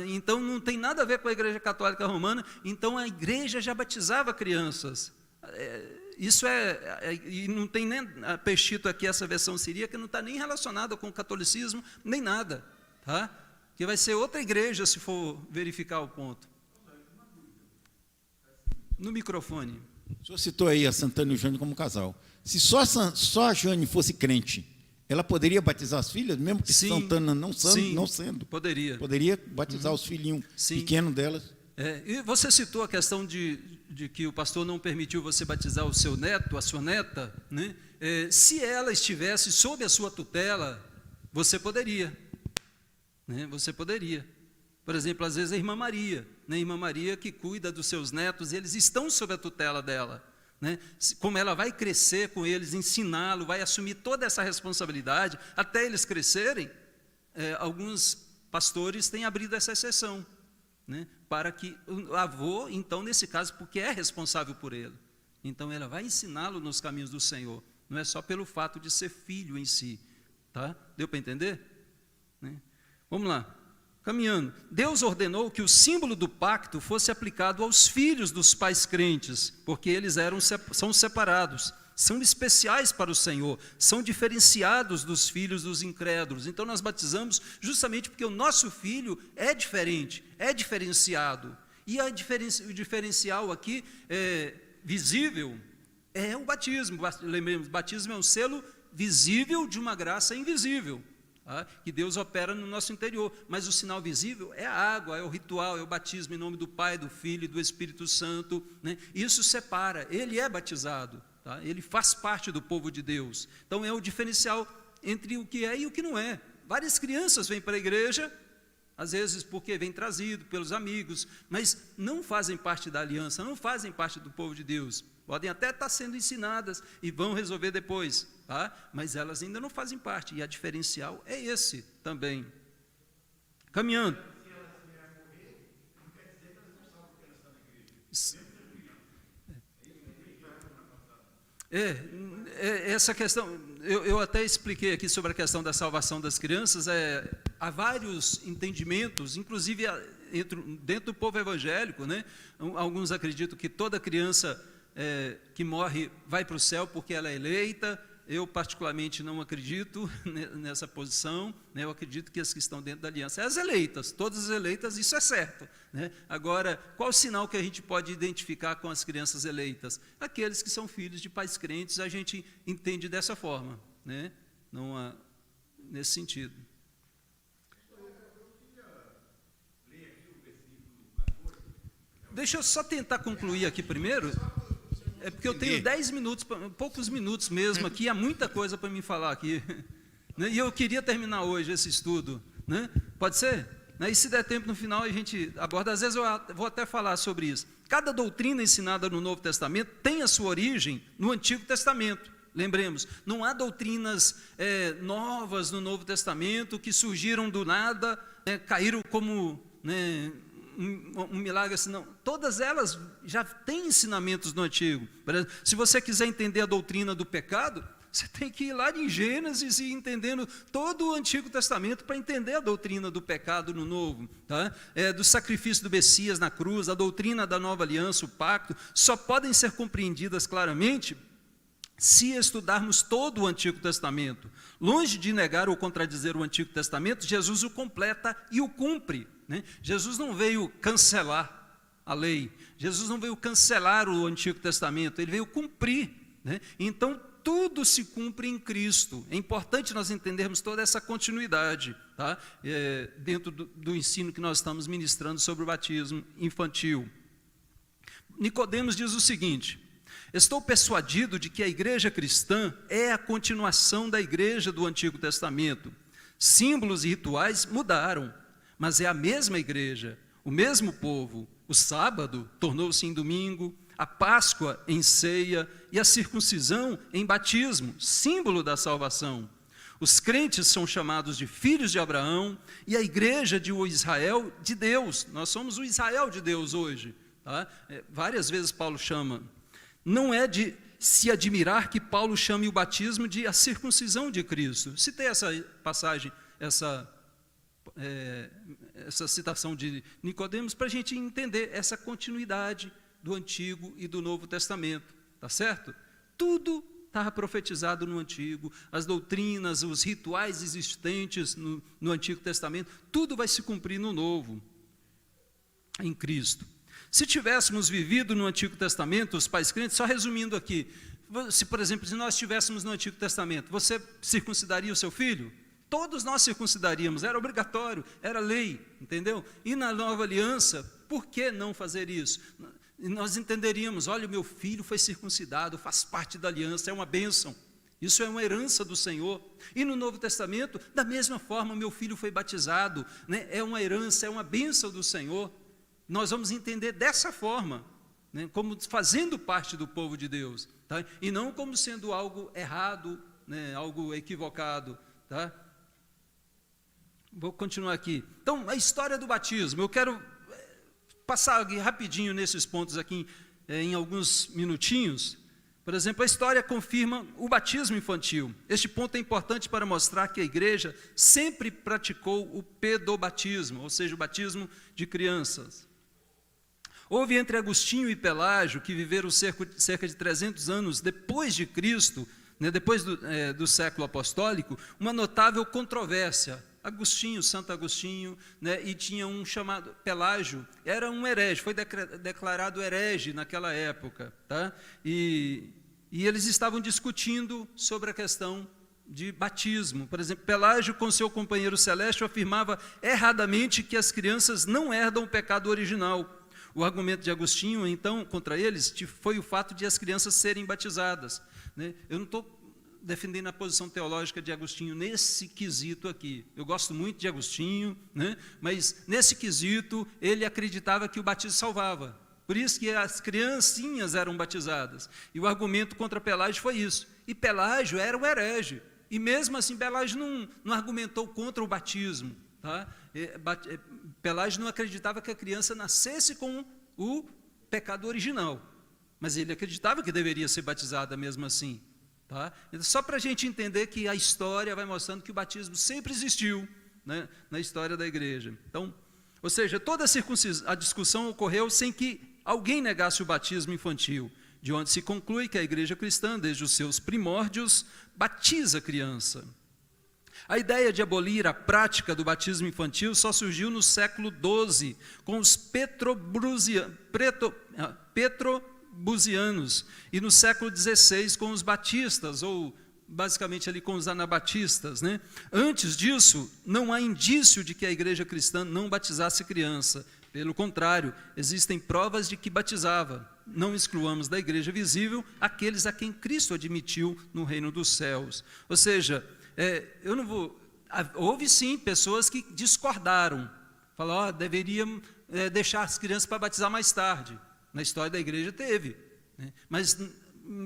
A: Então não tem nada a ver com a Igreja Católica Romana, então a igreja já batizava crianças. Isso e não tem nem a Peshito aqui, essa versão siríaca, não está nem relacionada com o catolicismo, nem nada. Tá? Que vai ser outra igreja se for verificar o ponto. No microfone.
F: O senhor citou aí a Santana e o Jânio como casal. Se só a Jane fosse crente, ela poderia batizar as filhas, mesmo que sim, Santana não sendo?
A: Poderia.
F: Poderia batizar os filhinhos pequenos delas?
A: E você citou a questão de que o pastor não permitiu você batizar o seu neto, a sua neta, né? Se ela estivesse sob a sua tutela, você poderia. Né? Você poderia. Por exemplo, às vezes a irmã Maria, né? A irmã Maria que cuida dos seus netos, eles estão sob a tutela dela. Né? Como ela vai crescer com eles, ensiná-lo, vai assumir toda essa responsabilidade, até eles crescerem, alguns pastores têm abrido essa exceção, né? Para que o avô, então, nesse caso, porque é responsável por ele, então ela vai ensiná-lo nos caminhos do Senhor, não é só pelo fato de ser filho em si. Tá? Deu para entender? Né? Vamos lá. Caminhando, Deus ordenou que o símbolo do pacto fosse aplicado aos filhos dos pais crentes, porque eles são separados, são especiais para o Senhor, são diferenciados dos filhos dos incrédulos. Então nós batizamos justamente porque o nosso filho é diferente, é diferenciado. E o diferencial aqui visível é o batismo. Lembremos, batismo é um selo visível de uma graça invisível. Que Deus opera no nosso interior, mas o sinal visível é a água, é o ritual, é o batismo em nome do Pai, do Filho e do Espírito Santo, né? Isso separa, ele é batizado, tá? Ele faz parte do povo de Deus, então é o diferencial entre o que é e o que não é. Várias crianças vêm para a igreja, às vezes porque vêm trazido pelos amigos, mas não fazem parte da aliança, não fazem parte do povo de Deus. Podem até estar sendo ensinadas e vão resolver depois, tá? Mas elas ainda não fazem parte, e a diferencial é esse também. Caminhando. Essa questão, eu até expliquei aqui sobre a questão da salvação das crianças, há vários entendimentos, inclusive dentro do povo evangélico, né? Alguns acreditam que toda criança que morre vai para o céu porque ela é eleita, eu particularmente não acredito nessa posição, né? Eu acredito que as que estão dentro da aliança, as eleitas, todas as eleitas, isso é certo, né? Agora, qual o sinal que a gente pode identificar com as crianças eleitas? Aqueles que são filhos de pais crentes, a gente entende dessa forma, né? Não há, nesse sentido. Deixa eu só tentar concluir aqui primeiro. É porque eu tenho 10 minutos, poucos minutos mesmo aqui, há muita coisa para me falar aqui. Né? E eu queria terminar hoje esse estudo. Né? Pode ser? Né? E se der tempo no final a gente aborda. Às vezes eu vou até falar sobre isso. Cada doutrina ensinada no Novo Testamento tem a sua origem no Antigo Testamento. Lembremos, não há doutrinas novas no Novo Testamento que surgiram do nada, caíram como... Né, um milagre assim, não. Todas elas já têm ensinamentos no Antigo. Se você quiser entender a doutrina do pecado, você tem que ir lá em Gênesis e entendendo todo o Antigo Testamento para entender a doutrina do pecado no Novo, tá? Do sacrifício do Messias na cruz, a doutrina da nova aliança, o pacto, só podem ser compreendidas claramente se estudarmos todo o Antigo Testamento. Longe de negar ou contradizer o Antigo Testamento, Jesus o completa e o cumpre. Né? Jesus não veio cancelar a lei, Jesus não veio cancelar o Antigo Testamento, ele veio cumprir. Né? Então, tudo se cumpre em Cristo. É importante nós entendermos toda essa continuidade, tá? Dentro do ensino que nós estamos ministrando sobre o batismo infantil. Nicodemos diz o seguinte: estou persuadido de que a igreja cristã é a continuação da igreja do Antigo Testamento. Símbolos e rituais mudaram, mas é a mesma igreja, o mesmo povo. O sábado tornou-se em domingo, a Páscoa em ceia e a circuncisão em batismo, símbolo da salvação. Os crentes são chamados de filhos de Abraão e a igreja de o Israel de Deus. Nós somos o Israel de Deus hoje. Tá? Várias vezes Paulo chama. Não é de se admirar que Paulo chame o batismo de a circuncisão de Cristo. Citei essa passagem, essa citação de Nicodemos para a gente entender essa continuidade do Antigo e do Novo Testamento, tá certo? Tudo estava profetizado no Antigo, as doutrinas, os rituais existentes no Antigo Testamento, tudo vai se cumprir no Novo, em Cristo. Se tivéssemos vivido no Antigo Testamento, os pais crentes, só resumindo aqui, se por exemplo, se nós estivéssemos no Antigo Testamento, você circuncidaria o seu filho? Todos nós circuncidaríamos, era obrigatório, era lei, entendeu? E na nova aliança, por que não fazer isso? E nós entenderíamos, olha, o meu filho foi circuncidado, faz parte da aliança, é uma bênção. Isso é uma herança do Senhor. E no Novo Testamento, da mesma forma, meu filho foi batizado, né? É uma herança, é uma bênção do Senhor. Nós vamos entender dessa forma, né? Como fazendo parte do povo de Deus, tá? E não como sendo algo errado, né? Algo equivocado, tá? Vou continuar aqui. Então, a história do batismo, eu quero passar aqui rapidinho nesses pontos aqui, em alguns minutinhos. Por exemplo, a história confirma o batismo infantil. Este ponto é importante para mostrar que a igreja sempre praticou o pedobatismo, ou seja, o batismo de crianças. Houve entre Agostinho e Pelágio, que viveram cerca de 300 anos depois de Cristo, né, depois do século apostólico, uma notável controvérsia. Agostinho, Santo Agostinho, né, e tinha um chamado Pelágio, era um herege, foi declarado herege naquela época, tá? E eles estavam discutindo sobre a questão de batismo. Por exemplo, Pelágio, com seu companheiro Celeste, afirmava erradamente que as crianças não herdam o pecado original. O argumento de Agostinho, então, contra eles, foi o fato de as crianças serem batizadas, né? Eu não estou defendendo a posição teológica de Agostinho nesse quesito aqui. Eu gosto muito de Agostinho, né? Mas nesse quesito ele acreditava que o batismo salvava. Por isso que as criancinhas eram batizadas. E o argumento contra Pelágio foi isso. E Pelágio era um herege. E mesmo assim Pelágio não argumentou contra o batismo. Tá? Pelágio não acreditava que a criança nascesse com o pecado original. Mas ele acreditava que deveria ser batizada mesmo assim. Tá? Só para a gente entender que a história vai mostrando que o batismo sempre existiu, né, na história da igreja. Então, ou seja, toda a discussão ocorreu sem que alguém negasse o batismo infantil. de onde se conclui que a igreja cristã, desde os seus primórdios, batiza a criança. A ideia de abolir a prática do batismo infantil só surgiu no século XII, com os petrobusianos, e no século XVI com os batistas, ou basicamente ali com os anabatistas, né? Antes disso, não há indício de que a igreja cristã não batizasse criança. Pelo contrário, existem provas de que batizava. Não excluamos da igreja visível aqueles a quem Cristo admitiu no reino dos céus. Ou seja, houve sim pessoas que discordaram, falaram, deveriam deixar as crianças para batizar mais tarde. Na história da igreja teve, né? Mas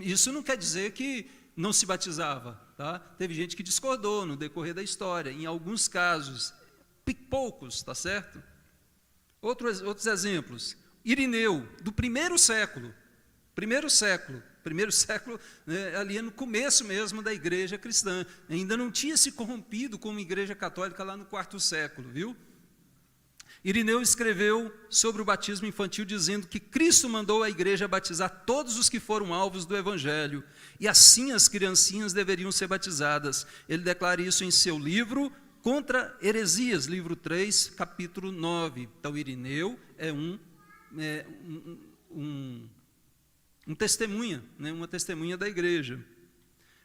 A: isso não quer dizer que não se batizava, tá? Teve gente que discordou no decorrer da história, em alguns casos, poucos, tá certo? Outros exemplos, Irineu, do primeiro século, né, ali no começo mesmo da igreja cristã, ainda não tinha se corrompido como igreja católica lá no IV século, viu? Irineu escreveu sobre o batismo infantil dizendo que Cristo mandou a igreja batizar todos os que foram alvos do evangelho, e assim as criancinhas deveriam ser batizadas. Ele declara isso em seu livro Contra Heresias, livro 3, capítulo 9. Então, Irineu é um testemunha, né, uma testemunha da igreja.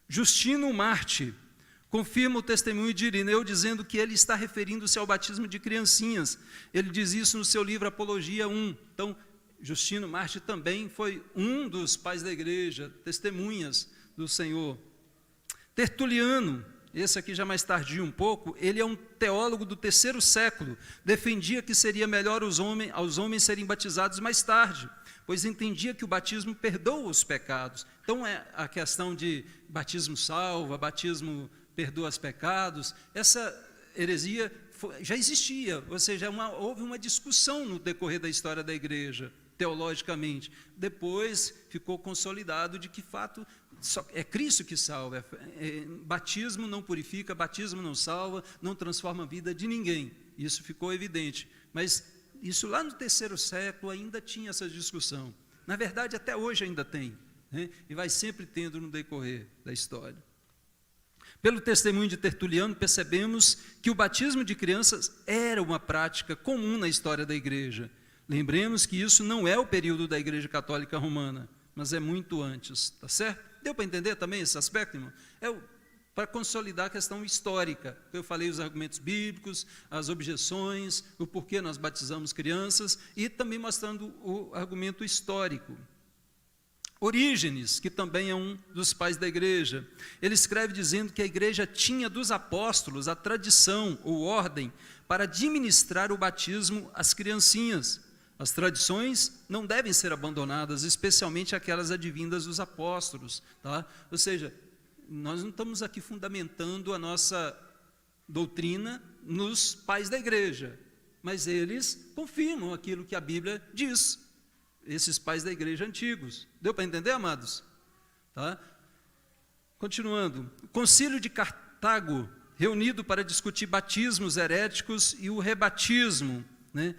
A: Justino Marte confirma o testemunho de Irineu, dizendo que ele está referindo-se ao batismo de criancinhas. Ele diz isso no seu livro Apologia 1. Então, Justino Marte também foi um dos pais da igreja, testemunhas do Senhor. Tertuliano, esse aqui já mais tardio um pouco, ele é um teólogo do terceiro século, defendia que seria melhor aos homens serem batizados mais tarde, pois entendia que o batismo perdoa os pecados. Então, a questão de batismo salva, batismo perdoa os pecados, essa heresia já existia, ou seja, houve uma discussão no decorrer da história da igreja, teologicamente. Depois ficou consolidado de que, fato, é Cristo que salva. Batismo não purifica, batismo não salva, não transforma a vida de ninguém. Isso ficou evidente. Mas isso lá no terceiro século ainda tinha essa discussão. Na verdade, até hoje ainda tem, né? E vai sempre tendo no decorrer da história. Pelo testemunho de Tertuliano, percebemos que o batismo de crianças era uma prática comum na história da igreja. Lembremos que isso não é o período da Igreja Católica Romana, mas é muito antes, tá certo? Deu para entender também esse aspecto, irmão? Para consolidar a questão histórica. Eu falei os argumentos bíblicos, as objeções, o porquê nós batizamos crianças, e também mostrando o argumento histórico. Orígenes, que também é um dos pais da igreja, ele escreve dizendo que a igreja tinha dos apóstolos a tradição ou ordem para administrar o batismo às criancinhas. As tradições não devem ser abandonadas, especialmente aquelas advindas dos apóstolos, tá? Ou seja, nós não estamos aqui fundamentando a nossa doutrina nos pais da igreja, mas eles confirmam aquilo que a Bíblia diz, esses pais da igreja antigos. Deu para entender, amados? Tá? Continuando, o Concílio de Cartago, reunido para discutir batismos heréticos e o rebatismo, né?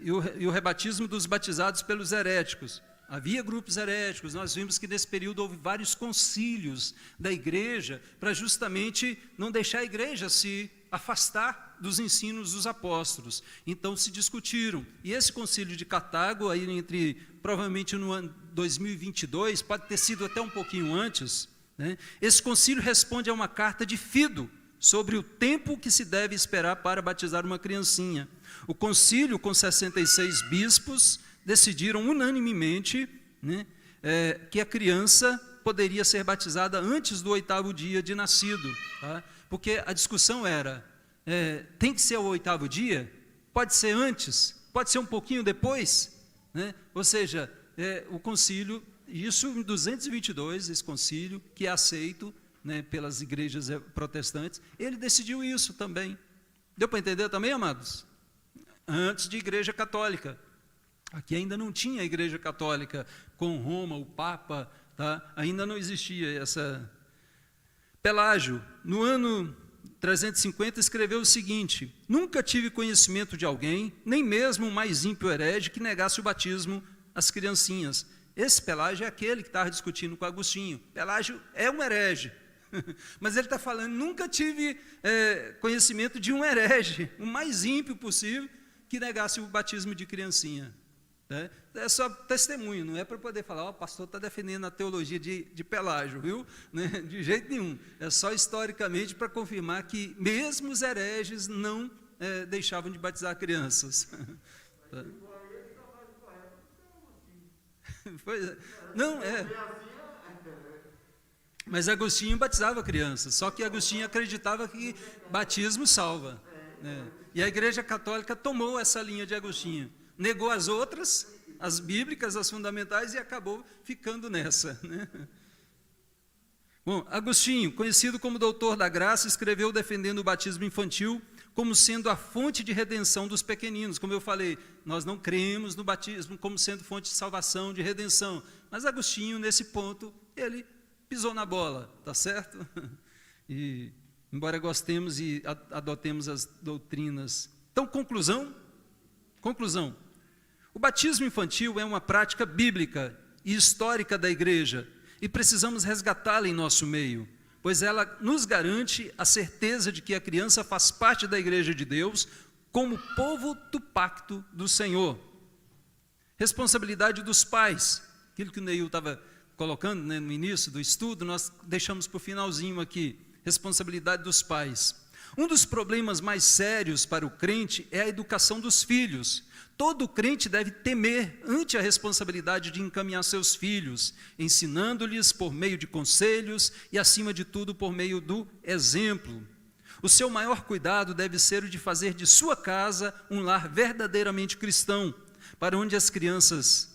A: E o rebatismo dos batizados pelos heréticos. Havia grupos heréticos, nós vimos que nesse período houve vários concílios da igreja para justamente não deixar a igreja se afastar dos ensinos dos apóstolos. Então se discutiram. E esse concílio de Cartago, aí provavelmente no ano 2022, pode ter sido até um pouquinho antes, né? Esse concílio responde a uma carta de Fido sobre o tempo que se deve esperar para batizar uma criancinha. O concílio, com 66 bispos, decidiram unanimemente, né, que a criança poderia ser batizada antes do 8º dia de nascido, tá? Porque a discussão era, tem que ser o 8º dia? Pode ser antes? Pode ser um pouquinho depois? Né? Ou seja, o concílio, isso em 222, esse concílio, que é aceito, né, pelas igrejas protestantes, ele decidiu isso também. Deu para entender também, amados? Antes de igreja católica. Aqui ainda não tinha a igreja católica com Roma, o Papa, tá? Ainda não existia essa. Pelágio, no ano 350, escreveu o seguinte: nunca tive conhecimento de alguém, nem mesmo o mais ímpio herege, que negasse o batismo às criancinhas. Esse Pelágio é aquele que estava discutindo com Agostinho. Pelágio é um herege. Mas ele está falando, nunca tive conhecimento de um herege, o mais ímpio possível, que negasse o batismo de criancinha. Né? É só testemunho, não é para poder falar, o pastor está defendendo a teologia de Pelágio, viu? Né? De jeito nenhum. É só historicamente para confirmar que mesmo os hereges não deixavam de batizar crianças. Tá? Pois é. Não, mas Agostinho batizava crianças, só que Agostinho acreditava que batismo salva. Né? E a Igreja Católica tomou essa linha de Agostinho, negou as outras, as bíblicas, as fundamentais, e acabou ficando nessa. Né? Bom, Agostinho, conhecido como doutor da graça, escreveu defendendo o batismo infantil como sendo a fonte de redenção dos pequeninos. Como eu falei, nós não cremos no batismo como sendo fonte de salvação, de redenção. Mas Agostinho, nesse ponto, ele pisou na bola, tá certo? E, embora gostemos e adotemos as doutrinas. Então, conclusão. O batismo infantil é uma prática bíblica e histórica da igreja e precisamos resgatá-la em nosso meio, pois ela nos garante a certeza de que a criança faz parte da igreja de Deus como povo do pacto do Senhor. Responsabilidade dos pais, aquilo que o Neil estava colocando, né, no início do estudo, nós deixamos para o finalzinho aqui, responsabilidade dos pais. Um dos problemas mais sérios para o crente é a educação dos filhos. Todo crente deve temer ante a responsabilidade de encaminhar seus filhos, ensinando-lhes por meio de conselhos e, acima de tudo, por meio do exemplo. O seu maior cuidado deve ser o de fazer de sua casa um lar verdadeiramente cristão, para onde as crianças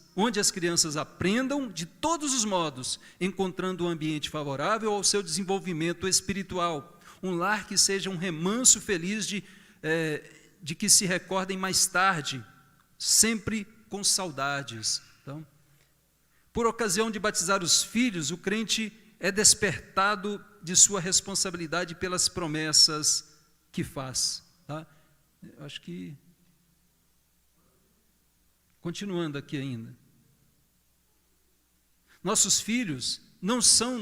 A: aprendam de todos os modos, encontrando um ambiente favorável ao seu desenvolvimento espiritual. Um lar que seja um remanso feliz de que se recordem mais tarde, sempre com saudades. Então, por ocasião de batizar os filhos, o crente é despertado de sua responsabilidade pelas promessas que faz. Tá? Eu acho que, continuando aqui ainda, nossos filhos não são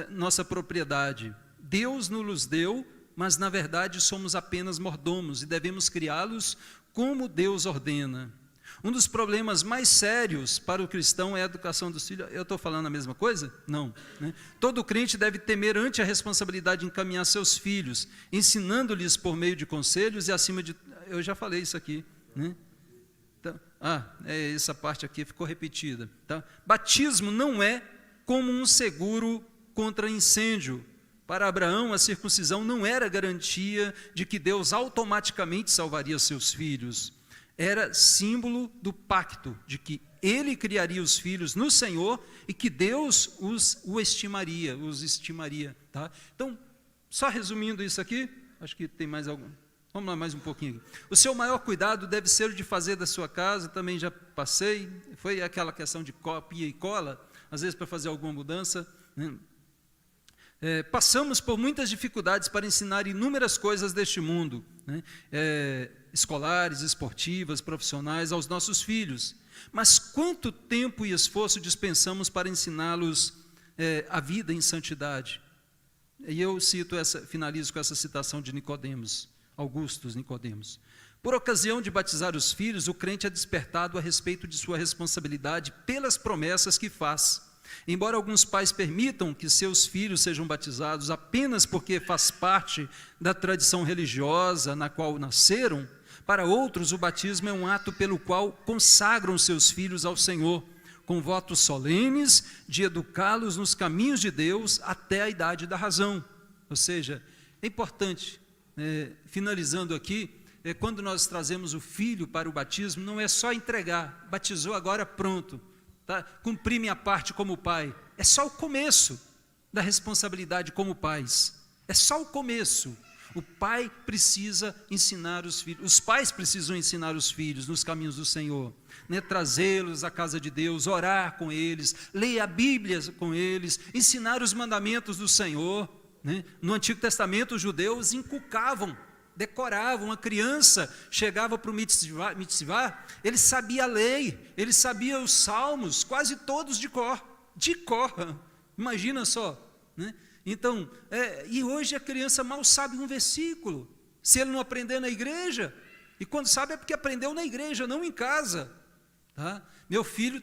A: nossa propriedade. Deus nos deu, mas na verdade somos apenas mordomos e devemos criá-los como Deus ordena. Um dos problemas mais sérios para o cristão é a educação dos filhos. Eu estou falando a mesma coisa? Não. Né? Todo crente deve temer ante a responsabilidade de encaminhar seus filhos, ensinando-lhes por meio de conselhos e acima de... Eu já falei isso aqui. Né? Então, essa parte aqui ficou repetida. Tá? Batismo não é como um seguro contra incêndio. Para Abraão, a circuncisão não era garantia de que Deus automaticamente salvaria seus filhos. Era símbolo do pacto, de que ele criaria os filhos no Senhor e que Deus os estimaria. Tá? Então, só resumindo isso aqui, acho que tem mais algum. Vamos lá mais um pouquinho aqui. O seu maior cuidado deve ser o de fazer da sua casa, também já passei, foi aquela questão de copia e cola, às vezes para fazer alguma mudança, né? Passamos por muitas dificuldades para ensinar inúmeras coisas deste mundo, né? Escolares, esportivas, profissionais, aos nossos filhos. Mas quanto tempo e esforço dispensamos para ensiná-los a vida em santidade? E eu finalizo com essa citação de Nicodemos, Augustus Nicodemos. Por ocasião de batizar os filhos, o crente é despertado a respeito de sua responsabilidade pelas promessas que faz. Embora alguns pais permitam que seus filhos sejam batizados apenas porque faz parte da tradição religiosa na qual nasceram, para outros o batismo é um ato pelo qual consagram seus filhos ao Senhor, com votos solenes de educá-los nos caminhos de Deus até a idade da razão. Ou seja, é importante, finalizando aqui, quando nós trazemos o filho para o batismo, não é só entregar, batizou agora, pronto. Tá? Cumprir minha parte como pai. É só o começo da responsabilidade como pais. É só o começo. O pai precisa ensinar os filhos, os pais precisam ensinar os filhos nos caminhos do Senhor, né? Trazê-los à casa de Deus, orar com eles, ler a Bíblia com eles, ensinar os mandamentos do Senhor. Né? No Antigo Testamento, os judeus inculcavam decorava. Uma criança chegava para o mitzvah, ele sabia a lei, ele sabia os salmos, quase todos de cor, imagina só, né? Então, e hoje a criança mal sabe um versículo, se ele não aprender na igreja, e quando sabe é porque aprendeu na igreja, não em casa, tá? Meu filho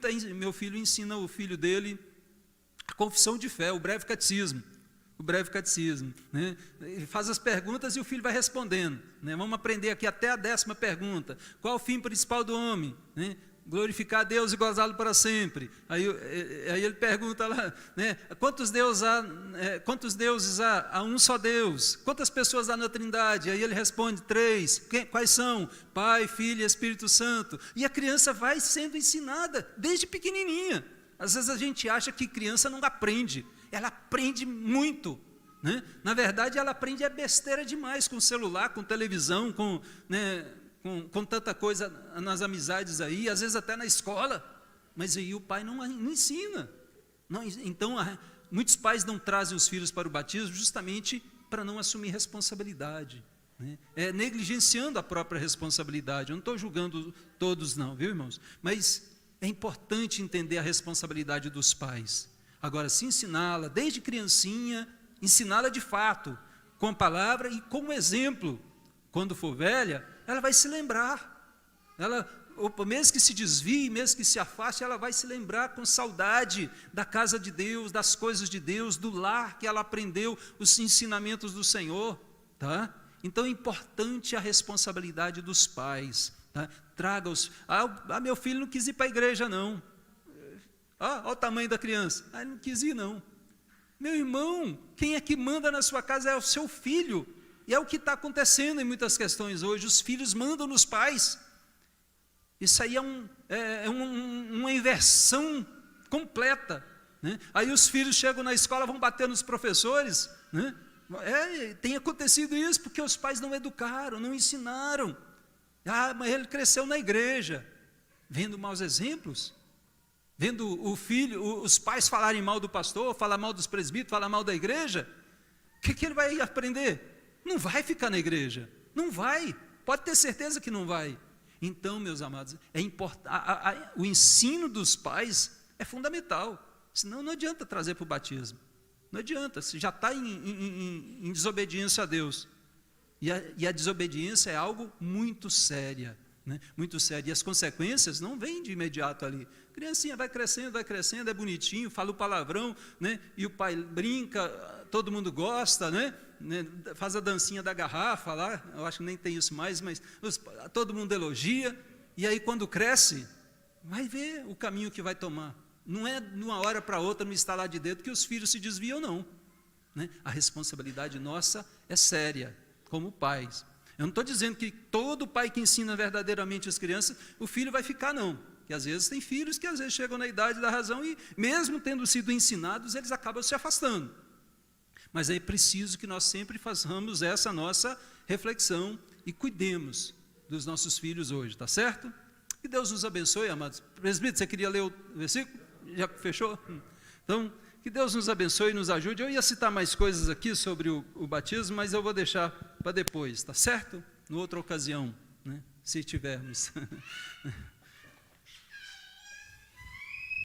A: ensina o filho dele a confissão de fé, o breve catecismo, né? Ele faz as perguntas e o filho vai respondendo, né? Vamos aprender aqui até a 10ª pergunta. Qual o fim principal do homem, né? Glorificar a Deus e gozá-lo para sempre. Aí ele pergunta lá, né? Quantos deuses há? Há um só Deus. Quantas pessoas há na Trindade? Aí ele responde 3. Quais são? Pai, Filho e Espírito Santo. E a criança vai sendo ensinada desde pequenininha. Às vezes a gente acha que criança não aprende. Ela aprende muito, né? Na verdade, ela aprende besteira demais com celular, com televisão, com tanta coisa nas amizades aí, às vezes até na escola, mas aí o pai não ensina. Então, muitos pais não trazem os filhos para o batismo justamente para não assumir responsabilidade, né? Negligenciando a própria responsabilidade. Eu não estou julgando todos não, viu, irmãos? Mas é importante entender a responsabilidade dos pais. Agora, se ensiná-la desde criancinha, ensiná-la de fato, com a palavra e com o exemplo. Quando for velha, ela vai se lembrar. Mesmo que se desvie, mesmo que se afaste, ela vai se lembrar com saudade da casa de Deus, das coisas de Deus, do lar que ela aprendeu, os ensinamentos do Senhor, tá? Então é importante a responsabilidade dos pais, tá? Traga os... meu filho não quis ir para a igreja, não. Olha o tamanho da criança. Ele não quis ir, não. Meu irmão, quem é que manda na sua casa é o seu filho. E é o que está acontecendo em muitas questões hoje. Os filhos mandam nos pais. Isso aí é uma inversão completa, né? Aí os filhos chegam na escola, vão bater nos professores, né? Tem acontecido isso porque os pais não educaram, não ensinaram. Mas ele cresceu na igreja, vendo maus exemplos. Vendo os pais falarem mal do pastor, falar mal dos presbíteros, falar mal da igreja, o que ele vai aprender? Não vai ficar na igreja, não vai, pode ter certeza que não vai. Então, meus amados, o ensino dos pais é fundamental, senão não adianta trazer para o batismo, não adianta, se já está em desobediência a Deus, e a desobediência é algo muito séria, né? Muito sério, e as consequências não vêm de imediato ali. Criancinha vai crescendo, é bonitinho, fala o palavrão, né? E o pai brinca, todo mundo gosta, né? Faz a dancinha da garrafa lá, eu acho que nem tem isso mais, mas todo mundo elogia, e aí quando cresce, vai ver o caminho que vai tomar. Não é de uma hora para outra, no estalar de dedo, que os filhos se desviam, não, né? A responsabilidade nossa é séria, como pais. Eu não estou dizendo que todo pai que ensina verdadeiramente as crianças, o filho vai ficar, não. Que às vezes tem filhos que às vezes chegam na idade da razão e, mesmo tendo sido ensinados, eles acabam se afastando. Mas é preciso que nós sempre façamos essa nossa reflexão e cuidemos dos nossos filhos hoje, tá certo? Que Deus nos abençoe, amados. Presbítero, você queria ler o versículo? Já fechou? Então, que Deus nos abençoe e nos ajude. Eu ia citar mais coisas aqui sobre o batismo, mas eu vou deixar para depois, tá certo? Em outra ocasião, né? Se tivermos.